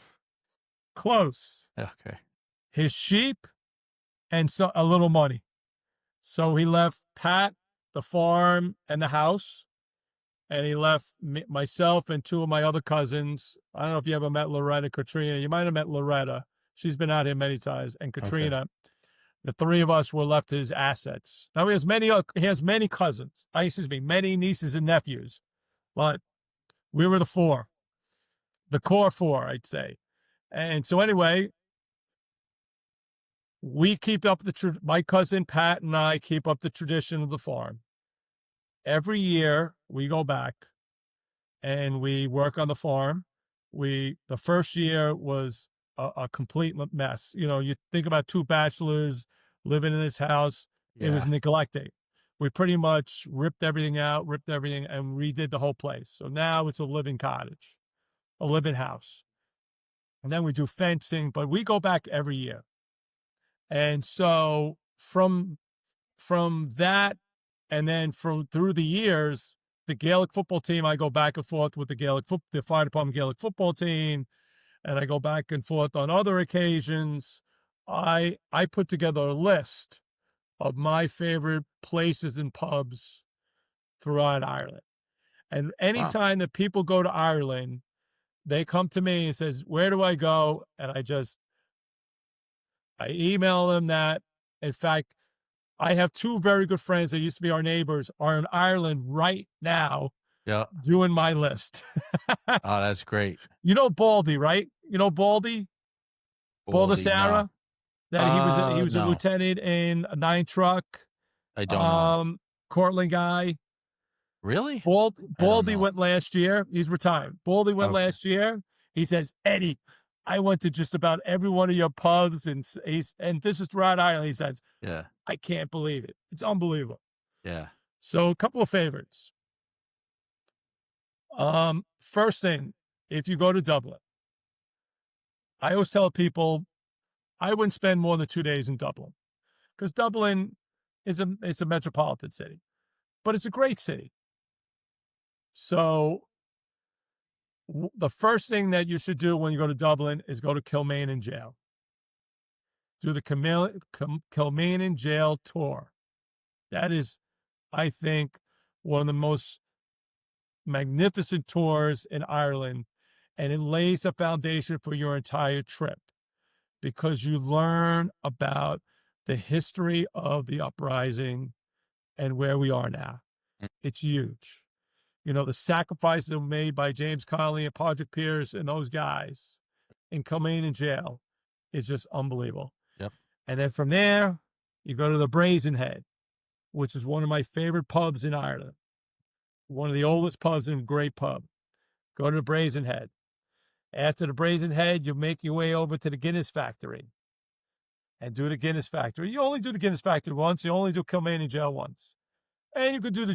Close. Okay. His sheep and a little money. So he left Pat the farm and the house, and he left myself and 2 of my other cousins. I don't know if you ever met Loretta, Katrina. You might have met Loretta. She's been out here many times. And Katrina. Okay. The 3 of us were left his assets. Now he has many cousins. Many nieces and nephews, but we were the 4, the core 4, I'd say. And so anyway, we keep up my cousin Pat and I keep up the tradition of the farm. Every year we go back and we work on the farm. The first year was a complete mess. You know, you think about 2 bachelors living in this house. Yeah. It was neglected. We pretty much ripped everything out, and redid the whole place. So now it's a living cottage, a living house. And then we do fencing, but we go back every year. And so from that, and then through the years, the Gaelic football team, I go back and forth with the fire department Gaelic football team, and I go back and forth on other occasions. I put together a list of my favorite places and pubs throughout Ireland. And anytime that people go to Ireland, they come to me and says, where do I go? And I email them that. In fact, I have 2 very good friends that used to be our neighbors are in Ireland right now. Yeah. Doing my list. Oh, that's great. You know Baldy, right? You know Baldy? Baldessara? No. That he was no. a lieutenant in a 9 truck. I don't know. Cortland guy. Really? Baldy went last year. He's retired. Baldy went last year. He says, Eddie, I went to just about every one of your pubs, and this is throughout Ireland. He says, yeah, I can't believe it. It's unbelievable. Yeah. So a couple of favorites. First thing, if you go to Dublin, I always tell people I wouldn't spend more than 2 days in Dublin, because Dublin it's a metropolitan city, but it's a great city. So the first thing that you should do when you go to Dublin is go to Kilmainham Jail. Do the Kilmainham Jail tour. That is, I think, one of the most magnificent tours in Ireland, and it lays a foundation for your entire trip, because you learn about the history of the uprising and where we are now. It's huge. You know, the sacrifices that were made by James Connolly and Padraig Pearse and those guys in Kilmainham Jail is just unbelievable. Yep. And then from there, you go to the Brazen Head, which is one of my favorite pubs in Ireland. One of the oldest pubs and great pub. Go to the Brazen Head. After the Brazen Head, you make your way over to the Guinness Factory and do the Guinness Factory. You only do the Guinness Factory once. You only do Kilmainham Jail once. And you could do the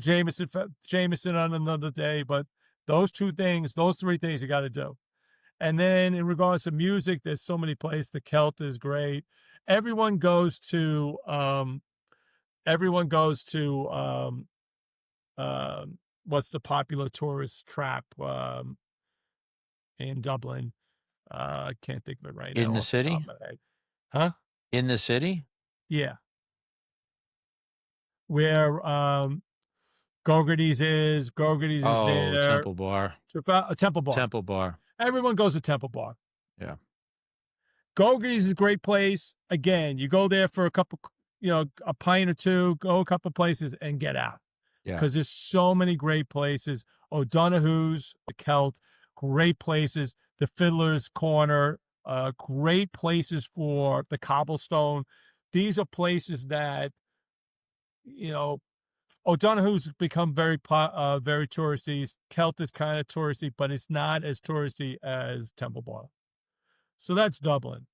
Jameson on another day, but those 3 things you got to do. And then in regards to music, there's so many places. The Celt is great. Everyone goes to what's the popular tourist trap in Dublin? I can't think of it right now. In the city? Huh? In the city? Yeah. Where Gogarty's is Oh, there. Temple Bar. Temple Bar. Temple Bar. Everyone goes to Temple Bar. Yeah. Gogarty's is a great place. Again, you go there for a couple, a pint or two, go a couple places and get out. Yeah. Because there's so many great places. O'Donoghue's, the Celt, great places. The Fiddler's Corner, great places for the Cobblestone. These are places that, O'Donoghue's become very touristy. Celt is kind of touristy, but it's not as touristy as Temple Bar. So that's Dublin.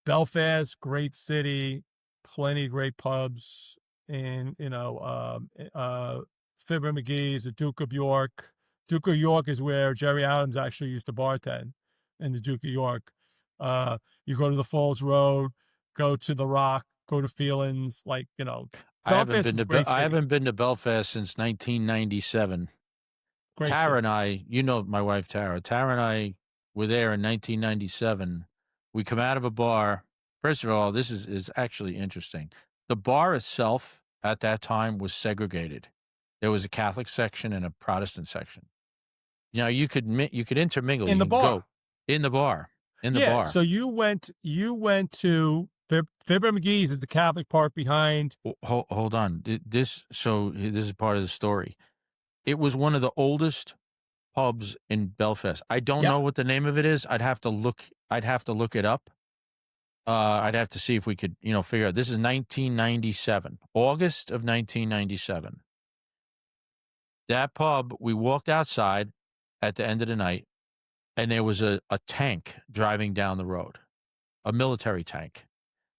Belfast, great city, plenty of great pubs, and Fibber McGee's, the Duke of York. Duke of York is where Jerry Adams actually used to bartend, in the Duke of York. You go to the Falls Road, go to the Rock, go to Phelan's, I haven't been to Belfast since 1997. Great Tara city. and I, my wife Tara. Tara and I were there in 1997. We come out of a bar. First of all, this is actually interesting. The bar itself at that time was segregated. There was a Catholic section and a Protestant section. You could intermingle in the bar. In the bar. So you went to Fibber McGee's is the Catholic part behind. Hold on. This is part of the story. It was one of the oldest pubs in Belfast. I don't know what the name of it is. I'd have to look it up. I'd have to see if we could, figure out. This is 1997, August of 1997. That pub, we walked outside at the end of the night, and there was a tank driving down the road, a military tank.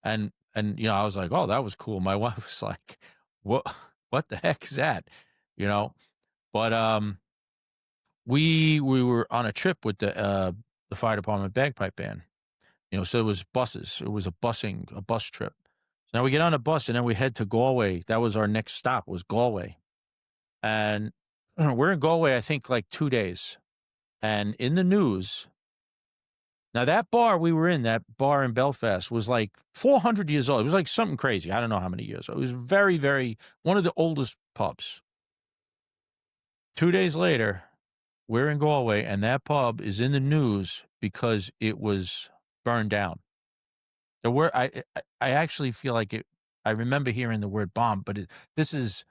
And I was like, oh, that was cool. My wife was like, what the heck is that? But we were on a trip with the fire department bagpipe band. So it was buses. It was a bus trip. So now we get on a bus and then we head to Galway. That was our next stop, was Galway. And we're in Galway, I think, like 2 days. And in the news, now that bar we were in, that bar in Belfast, was like 400 years old. It was like something crazy. I don't know how many years. It was very, very, one of the oldest pubs. 2 days later, we're in Galway, and that pub is in the news because it was burned down. I actually feel like it. I remember hearing the word bomb, but this is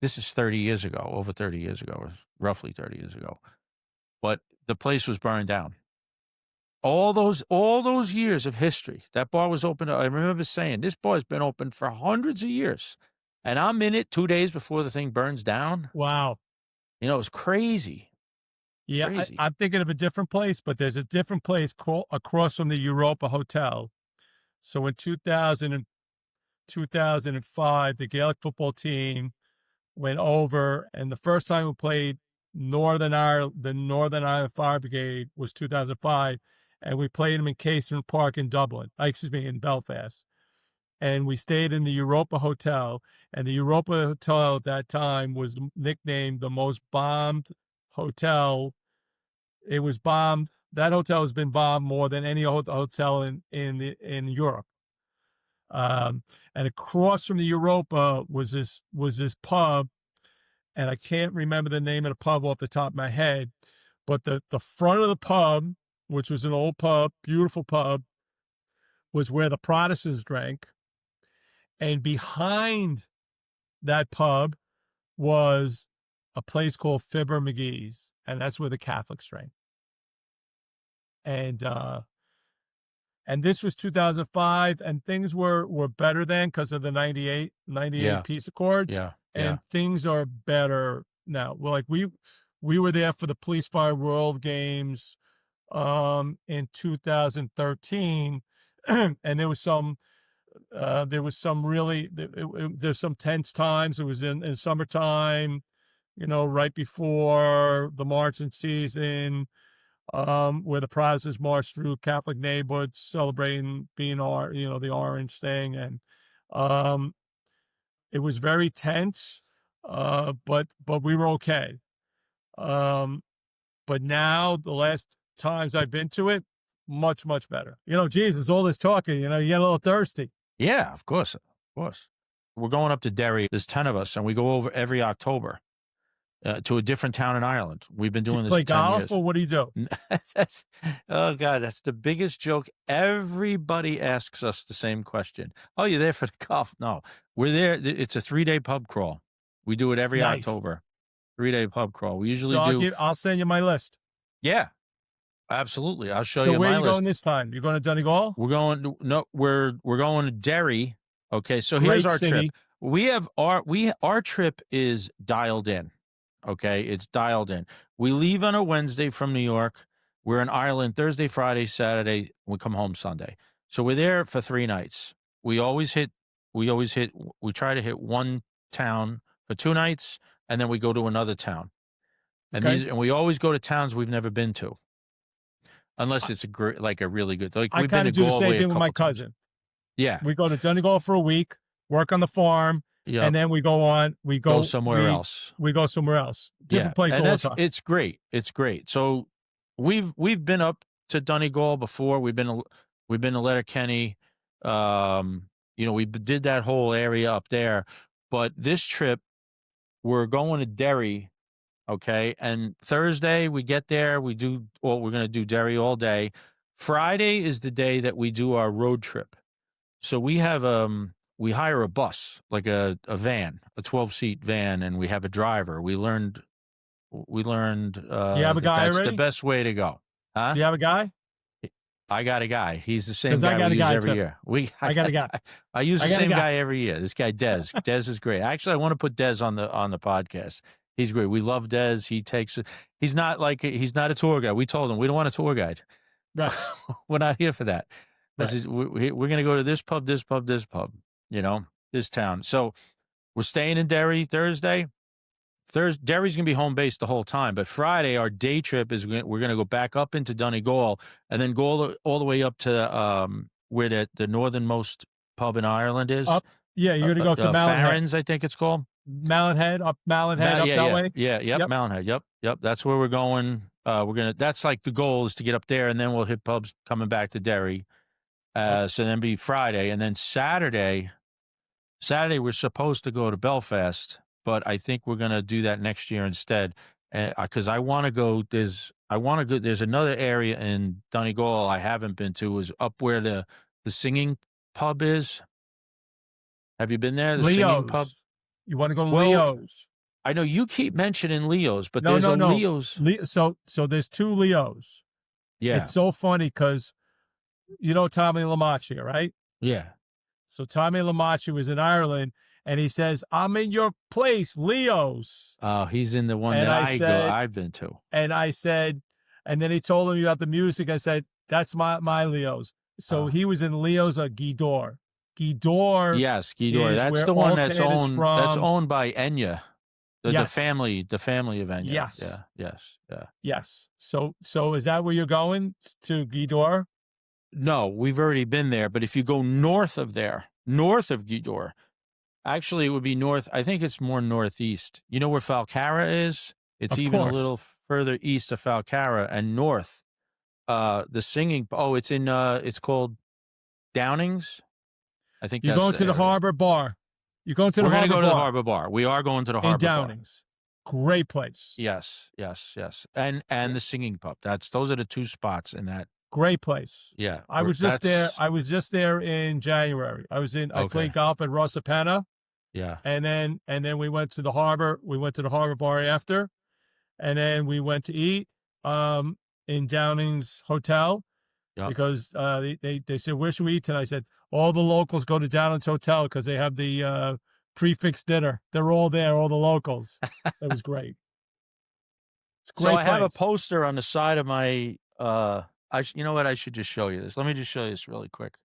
30 years ago, over 30 years ago, or roughly 30 years ago. But the place was burned down. All those years of history, that bar was open. I remember saying, this bar has been open for hundreds of years, and I'm in it 2 days before the thing burns down. Wow. It was crazy. Yeah, crazy. I'm thinking of a different place, but there's a different place across from the Europa Hotel. So in 2005, the Gaelic football team went over, and the first time we played Northern Ireland, the Northern Ireland Fire Brigade, was 2005, and we played them in Casement Park in in Belfast. And we stayed in the Europa Hotel, and the Europa Hotel at that time was nicknamed the most bombed hotel. It was bombed. That hotel has been bombed more than any hotel in Europe. And across from the Europa was this pub, and I can't remember the name of the pub off the top of my head, but the front of the pub, which was an old pub, beautiful pub, was where the Protestants drank. And behind that pub was a place called Fibber McGee's, and that's where the Catholics drank. And this was 2005, and things were better then because of the 98 peace accords. Yeah. And things are better now. Well, like we were there for the Police Fire World Games in 2013, and there's some tense times. It was in summertime, right before the marching season, where the Protestants marched through Catholic neighborhoods celebrating being the orange thing. And it was very tense, but we were okay. But now the last times I've been to it, much, much better. Jesus, all this talking, you get a little thirsty. Yeah, of course. we're going up to Derry. There's 10 of us, and we go over every October to a different town in Ireland. We've been doing this play for 10 golf years. or what do you do? Oh God, that's the biggest joke. Everybody asks us the same question. Oh, you're there for the golf? No, we're there. It's a 3-day pub crawl. We do it every October. 3-day pub crawl. We usually do. I'll send you my list. Yeah, absolutely. I'll show you So where my are you list. going this time? You're going to Donegal? We're going to Derry. Okay, so here's our trip. We have our trip is dialed in. Okay, it's dialed in. We leave on a Wednesday from New York. We're in Ireland Thursday, Friday, Saturday. We come home Sunday. So we're there for 3 nights. We try to hit one town for 2 nights, and then we go to another town. And and we always go to towns we've never been to, unless it's a really good. Like I kind of do the same thing with my cousin. Yeah, we go to Donegal for a week, work on the farm, and then we go somewhere else. We go somewhere else, different place all the time. It's great. It's great. So we've been up to Donegal before. We've been to Letterkenny. We did that whole area up there. But this trip, we're going to Derry. Okay, and Thursday we get there. We're going to do Derry all day. Friday is the day that we do our road trip. So we have we hire a bus, like a van, a 12-seat van, and we have a driver. We learned. You have a guy that's already? the best way to go. Huh? Do you have a guy? I got a guy. He's the same guy we use every year. I got a guy. I use the same guy every year. This guy, Des. Des is great. Actually, I want to put Des on the podcast. He's great. We love Des. He's not a tour guide. We told him we don't want a tour guide. Right. We're not here for that. Right. We're going to go to this pub, this town. So we're staying in Derry Thursday. Derry's going to be home base the whole time. But Friday, our day trip is we're going to go back up into Donegal and then go all the way up to where the northernmost pub in Ireland is. You're going to go to Farron's, I think it's called. Mallinhead, up that way. Yep. Mallinhead. Yep. That's where we're going. That's like the goal is to get up there, and then we'll hit pubs coming back to Derry. So then be Friday, and then Saturday we're supposed to go to Belfast, but I think we're going to do that next year instead. Because I want to go. There's another area in Donegal I haven't been to. Is up where the singing pub is. Have you been there? The singing pub. You want to go to Leo's? I know you keep mentioning Leo's, but there's a Leo's. So there's 2 Leo's. Yeah. It's so funny because you know Tommy Lamaccia, right? Yeah. So Tommy Lamaccia was in Ireland, and he says, "I'm in your place, Leo's." Oh, he's in the one that I've been to. And I said, and then he told him about the music. I said, "That's my Leo's." So he was in Leo's Geevagh. Geevagh. Yes, Geevagh. That's the one that's owned by Enya, the family of Enya. Yes. Yeah. Yes. So is that where you're going, to Geevagh? No, we've already been there. But if you go north of Geevagh, actually it would be north. I think it's more northeast. You know where Falcarra is? It's a little further east of Falcarra and north. The singing. Oh, it's in. It's called Downings. I think you're going to the Harbor Bar. You're going to the Harbor Bar. We're going to go to the Harbor Bar. We are going to the Harbor Bar. In Downings. Great place. Yes. And the singing pub. Those are the 2 spots in that. Great place. Yeah. I was just there in January. I played golf at Rossapana. Yeah. And then we went to the harbor. We went to the Harbor Bar after. And then we went to eat in Downings Hotel. Yep. Because they said, "Where should we eat tonight?" I said, "All the locals go to Downings Hotel because they have the prefix dinner. They're all there, all the locals." It was great. It's a great place. I have a poster on the side of my. You know what? I should just show you this. Let me just show you this really quick.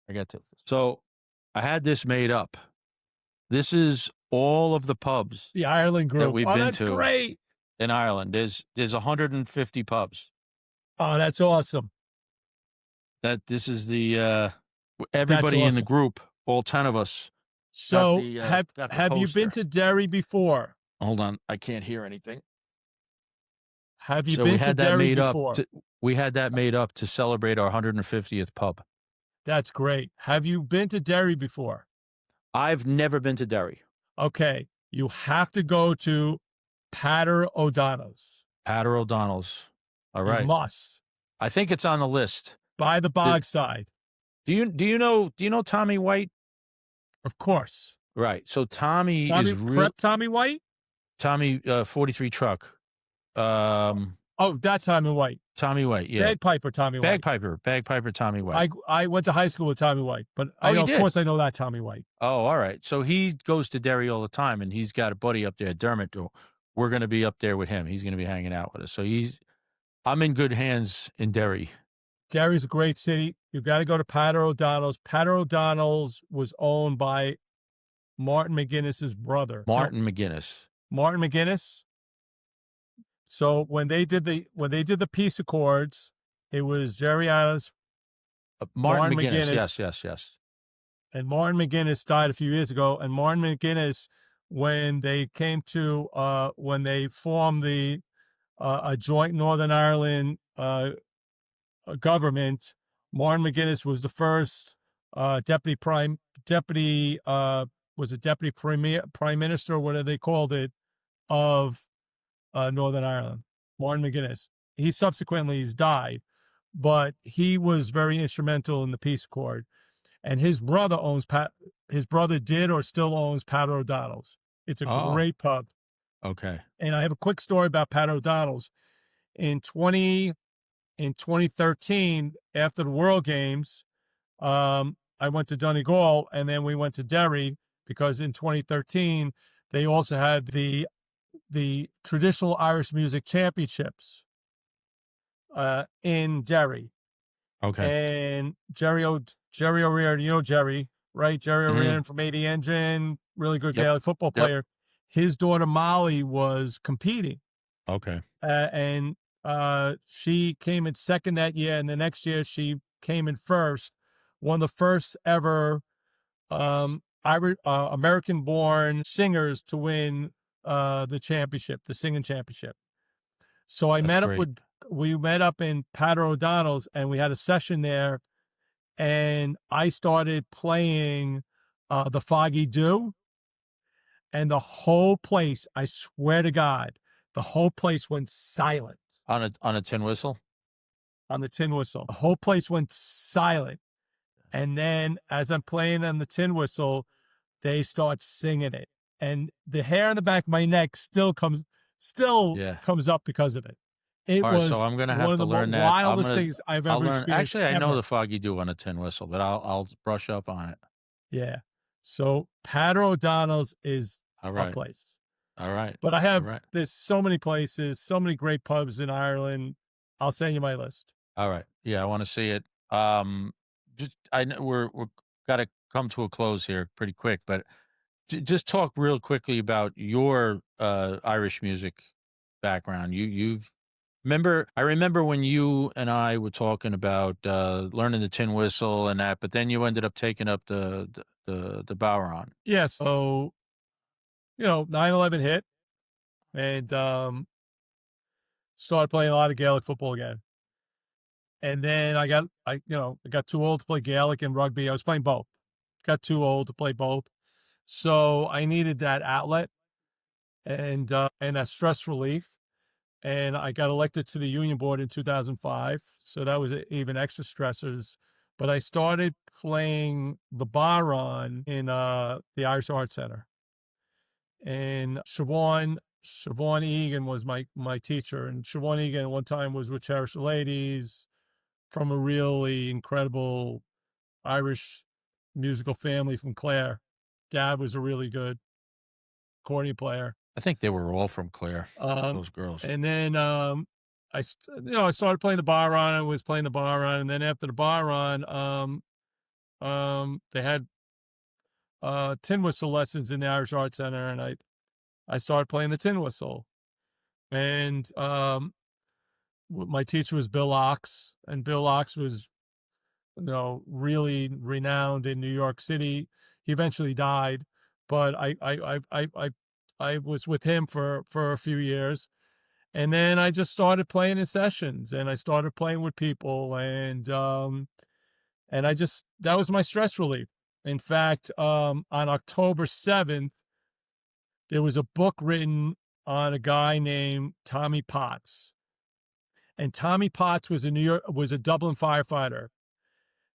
So I had this made up. This is all of the pubs. The Ireland group that we've been to. Great. In Ireland, there's 150 pubs. Oh, that's awesome. This is the everybody in the group, all 10 of us. So have you been to Derry before? Hold on, I can't hear anything. Have you been to Derry before? We had that made up to celebrate our 150th pub. That's great. Have you been to Derry before? I've never been to Derry. Okay, you have to go to Pater O'Donnell's. Pater O'Donnell's. All You right. must. I think it's on the list. By the The- Bogside. do you know Tommy White? Of course. Right. So Tommy is real. Prep Tommy White? Tommy 43 truck. Oh, that Tommy White. Tommy White, yeah. Bagpiper Tommy White. Bagpiper Tommy White. I went to high school with Tommy White, but you did? of course I know that Tommy White. Oh, all right. So he goes to Derry all the time, and he's got a buddy up there, Dermot. We're going to be up there with him. He's going to be hanging out with us. So I'm in good hands in Derry. Derry's a great city. You got to go to Pater O'Donnell's. Pater O'Donnell's was owned by Martin McGuinness's brother. Martin McGuinness. So when they did the peace accords, it was Jerry Adams, Martin McGuinness. Yes. And Martin McGuinness died a few years ago. And Martin McGuinness, when they formed the a joint Northern Ireland government, Martin McGuinness was the first deputy prime minister, whatever they called it, of Northern Ireland. Martin McGuinness. He's died, but he was very instrumental in the peace accord. And his brother did or still owns Pater O'Donnell's. It's a great pub. Okay. And I have a quick story about Pater O'Donnell's. In 2013, after the World Games, I went to Donegal, and then we went to Derry, because in 2013 they also had the traditional Irish music championships in Derry. Okay. And Jerry O'Riordan, you know Jerry, right? Jerry O'Riordan from 80 Engine, really good Gaelic football player. Yep. His daughter Molly was competing. Okay. And she came in second that year, and the next year she came in first. One of the first ever American-born singers to win the championship, the singing championship. So we met up in Pater O'Donnell's, and we had a session there, and I started playing the Foggy Dew, and the whole place, I swear to God, the whole place went silent. On a tin whistle? On the tin whistle. The whole place went silent. And then as I'm playing on the tin whistle, they start singing it. And the hair on the back of my neck still comes up because of it. It was so I'm gonna have one of to the learn that. wildest things I've ever experienced. Actually, I know the Foggy Dew on a tin whistle, but I'll brush up on it. Yeah. So Pater O'Donnell's is a place. All right. But there's so many places, so many great pubs in Ireland. I'll send you my list. All right. Yeah, I want to see it. I know we're got to come to a close here pretty quick, but just talk real quickly about your Irish music background. I remember when you and I were talking about learning the tin whistle and that, but then you ended up taking up the bodhrán. Yeah, so 9/11 hit, and started playing a lot of Gaelic football again. And then I got too old to play Gaelic and rugby. I was playing both. Got too old to play both. So I needed that outlet and that stress relief. And I got elected to the union board in 2005. So that was even extra stressors. But I started playing the bodhrán in the Irish Arts Center. And Siobhan Egan was my teacher. And Siobhan Egan at one time was with Cherish the Ladies, from a really incredible Irish musical family from Clare. Dad was a really good accordion player. I think they were all from Clare, those girls. And then I started playing the bodhrán. I was playing the bodhrán, and then after the bodhrán, they had tin whistle lessons in the Irish Arts Center, and I started playing the tin whistle. And my teacher was Bill Ox, and Bill Ox was really renowned in New York City. He eventually died, but I was with him for a few years. And then I just started playing in sessions, and I started playing with people, and that was my stress relief. In fact, on October 7th, there was a book written on a guy named Tommy Potts. And Tommy Potts was a Dublin firefighter.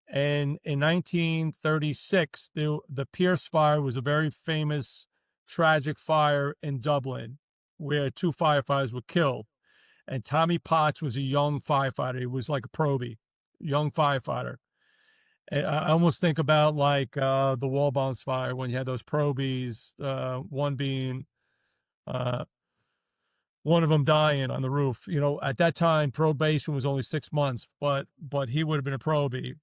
And in 1936, the Pierce Fire was a very famous, tragic fire in Dublin where 2 firefighters were killed. And Tommy Potts was a young firefighter. He was like a probie, young firefighter. And I almost think about like the Walbaum's fire when you had those probies, one being one of them dying on the roof. You know, at that time, probation was only 6 months, but he would have been a probie.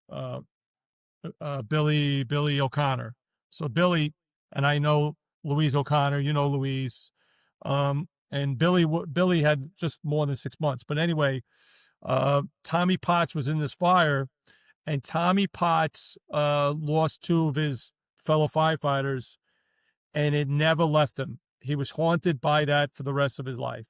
Billy O'Connor. So Billy, and I know Louise O'Connor, you know Louise, and Billy had just more than 6 months. But anyway, Tommy Potts was in this fire, and Tommy Potts lost 2 of his fellow firefighters, and it never left him. He was haunted by that for the rest of his life.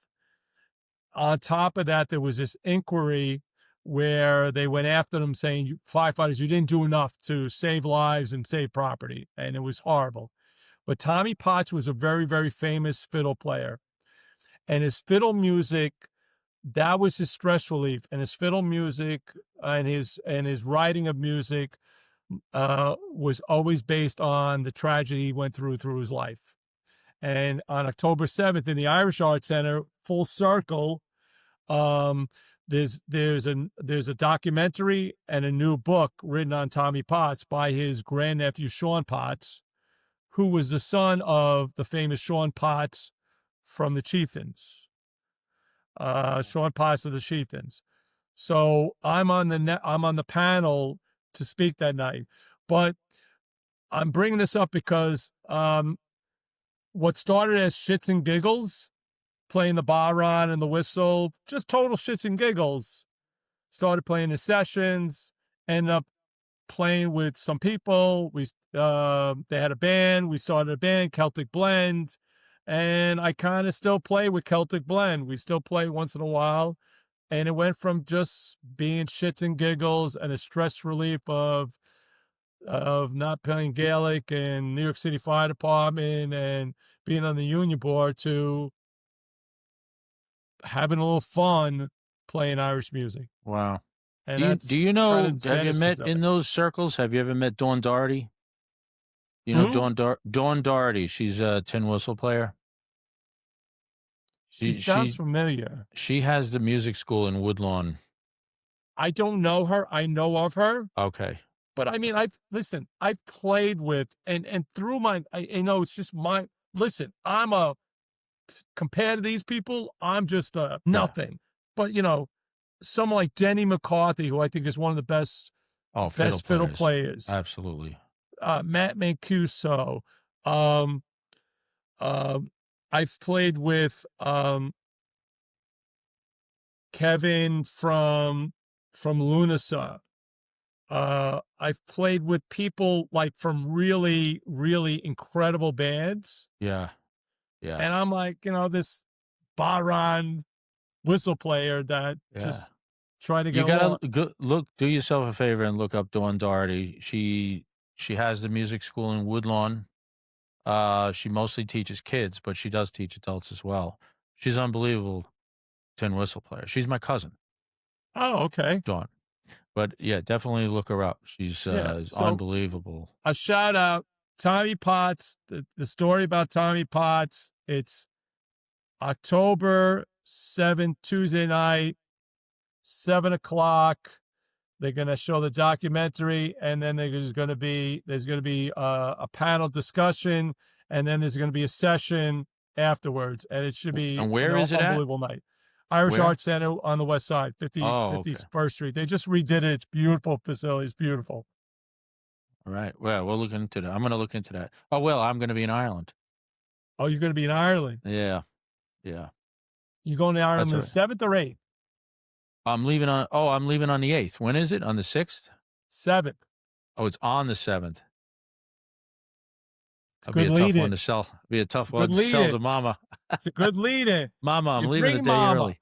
On top of that, there was this inquiry where they went after them saying, firefighters, you didn't do enough to save lives and save property. And it was horrible. But Tommy Potts was a very, very famous fiddle player. And his fiddle music, that was his stress relief. And his fiddle music and his writing of music was always based on the tragedy he went through his life. And on October 7th in the Irish Arts Center, full circle, there's a documentary and a new book written on Tommy Potts by his grandnephew Sean Potts, who was the son of the famous Sean Potts from the Chieftains. Sean Potts of the Chieftains. So I'm on the panel to speak that night, but I'm bringing this up because what started as shits and giggles, playing the baron and the whistle, just total shits and giggles, started playing the sessions, ended up playing with some people. They had a band. We started a band, Celtic Blend, and I kind of still play with Celtic Blend. We still play once in a while, and it went from just being shits and giggles and a stress relief of not playing Gaelic and New York City Fire Department and being on the union board to having a little fun playing Irish music. Wow. And do you know, have you met in those circles? Have you ever met Dawn Doherty? You know, Dawn Doherty, she's a tin whistle player. She sounds familiar. She has the music school in Woodlawn. I don't know her. I know of her. Okay. But I mean, I've played with, and through it's just compared to these people, I'm just nothing. Yeah. But, someone like Denny McCarthy, who I think is one of the best fiddle players. Absolutely. Matt Mancuso. I've played with Kevin from Lunasa. I've played with people like from really, really incredible bands. Yeah. Yeah. And I'm like, this baron whistle player that just try to get along. You gotta do yourself a favor and look up Dawn Doherty. She has the music school in Woodlawn. She mostly teaches kids, but she does teach adults as well. She's unbelievable tin whistle player. She's my cousin. Oh, okay. Dawn. But yeah, definitely look her up. She's unbelievable. A shout out, Tommy Potts. The story about Tommy Potts. It's October 7th, Tuesday night, 7:00. They're going to show the documentary, and then there's going to be a panel discussion, and then there's going to be a session afterwards, and it should be and where is it unbelievable night. Irish Arts Center on the west side, 51st Street. They just redid it. It's beautiful facility. It's beautiful. All right. Well, we'll look into that. I'm going to look into that. Oh, well, I'm going to be in Ireland. Oh, you're going to be in Ireland? Yeah. Yeah. You going to Ireland the 7th or 8th? I'm leaving on the 8th. When is it? On the 6th? 7th. Oh, it's on the 7th. It'll be a tough one to sell. Be a tough one to sell to Mama. It's a good lead-in. Mama, I'm leaving a day early.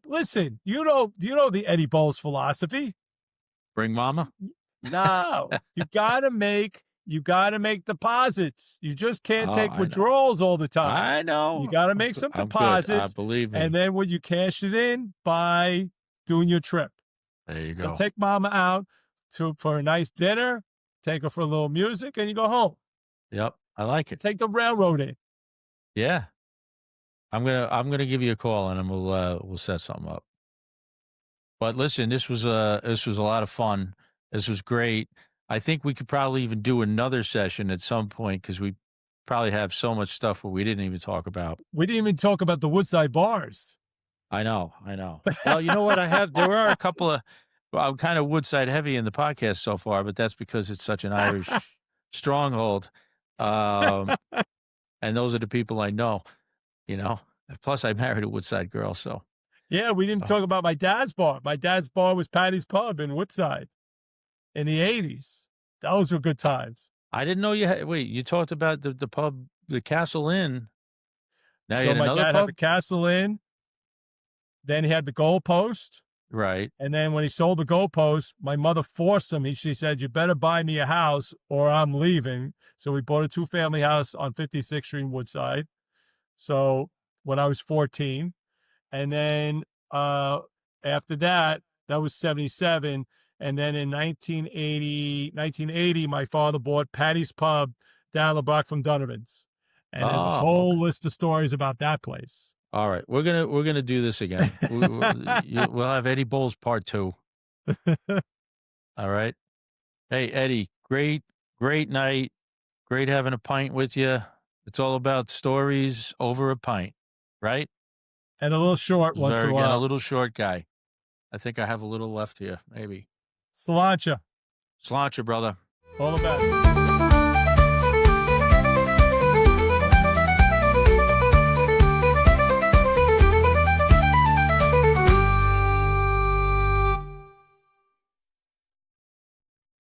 Listen, do you know the Eddie Boles philosophy? Bring Mama? No, you gotta make deposits. You just can't take I know. withdrawals all the time. I know. You gotta make some I'm good. deposits, Believe me. and then when you cash it in, by doing your trip. There you So go. take mama out for a nice dinner, take her for a little music, and you go home. Yep, I like it. Take the railroad in. Yeah. I'm gonna give you a call and then we'll set something up. But listen, this was a lot of fun. This was great. I think we could probably even do another session at some point because we probably have so much stuff where we didn't even talk about. We didn't even talk about the Woodside bars. I know. Well, you know what? There are a couple of. Well, I'm kind of Woodside heavy in the podcast so far, but that's because it's such an Irish stronghold. And those are the people I know. Plus I married a Woodside girl, so. Yeah, we didn't talk about my dad's bar. My dad's bar was Patty's Pub in Woodside in the 80s. Those were good times. I didn't know you had. Wait, you talked about the pub, the Castle Inn. Now you So had my another dad pub? had the Castle Inn. Then he had the Goalpost. Right. And then when he sold the Goalpost, my mother forced him. She said, "You better buy me a house or I'm leaving." So we bought a 2-family house on 56th Street in Woodside. So when I was 14. And then after that was 77. And then in 1980, my father bought Patty's Pub down the block from Donovan's. And there's a whole list of stories about that place. All right. We're gonna do this again. We'll have Eddie Boles Part 2. All right. Hey, Eddie, great night. Great having a pint with you. It's all about stories over a pint, right? And a little short once in a while. And a little short guy. I think I have a little left here, maybe. Cilantro. Cilantro, brother. All the best.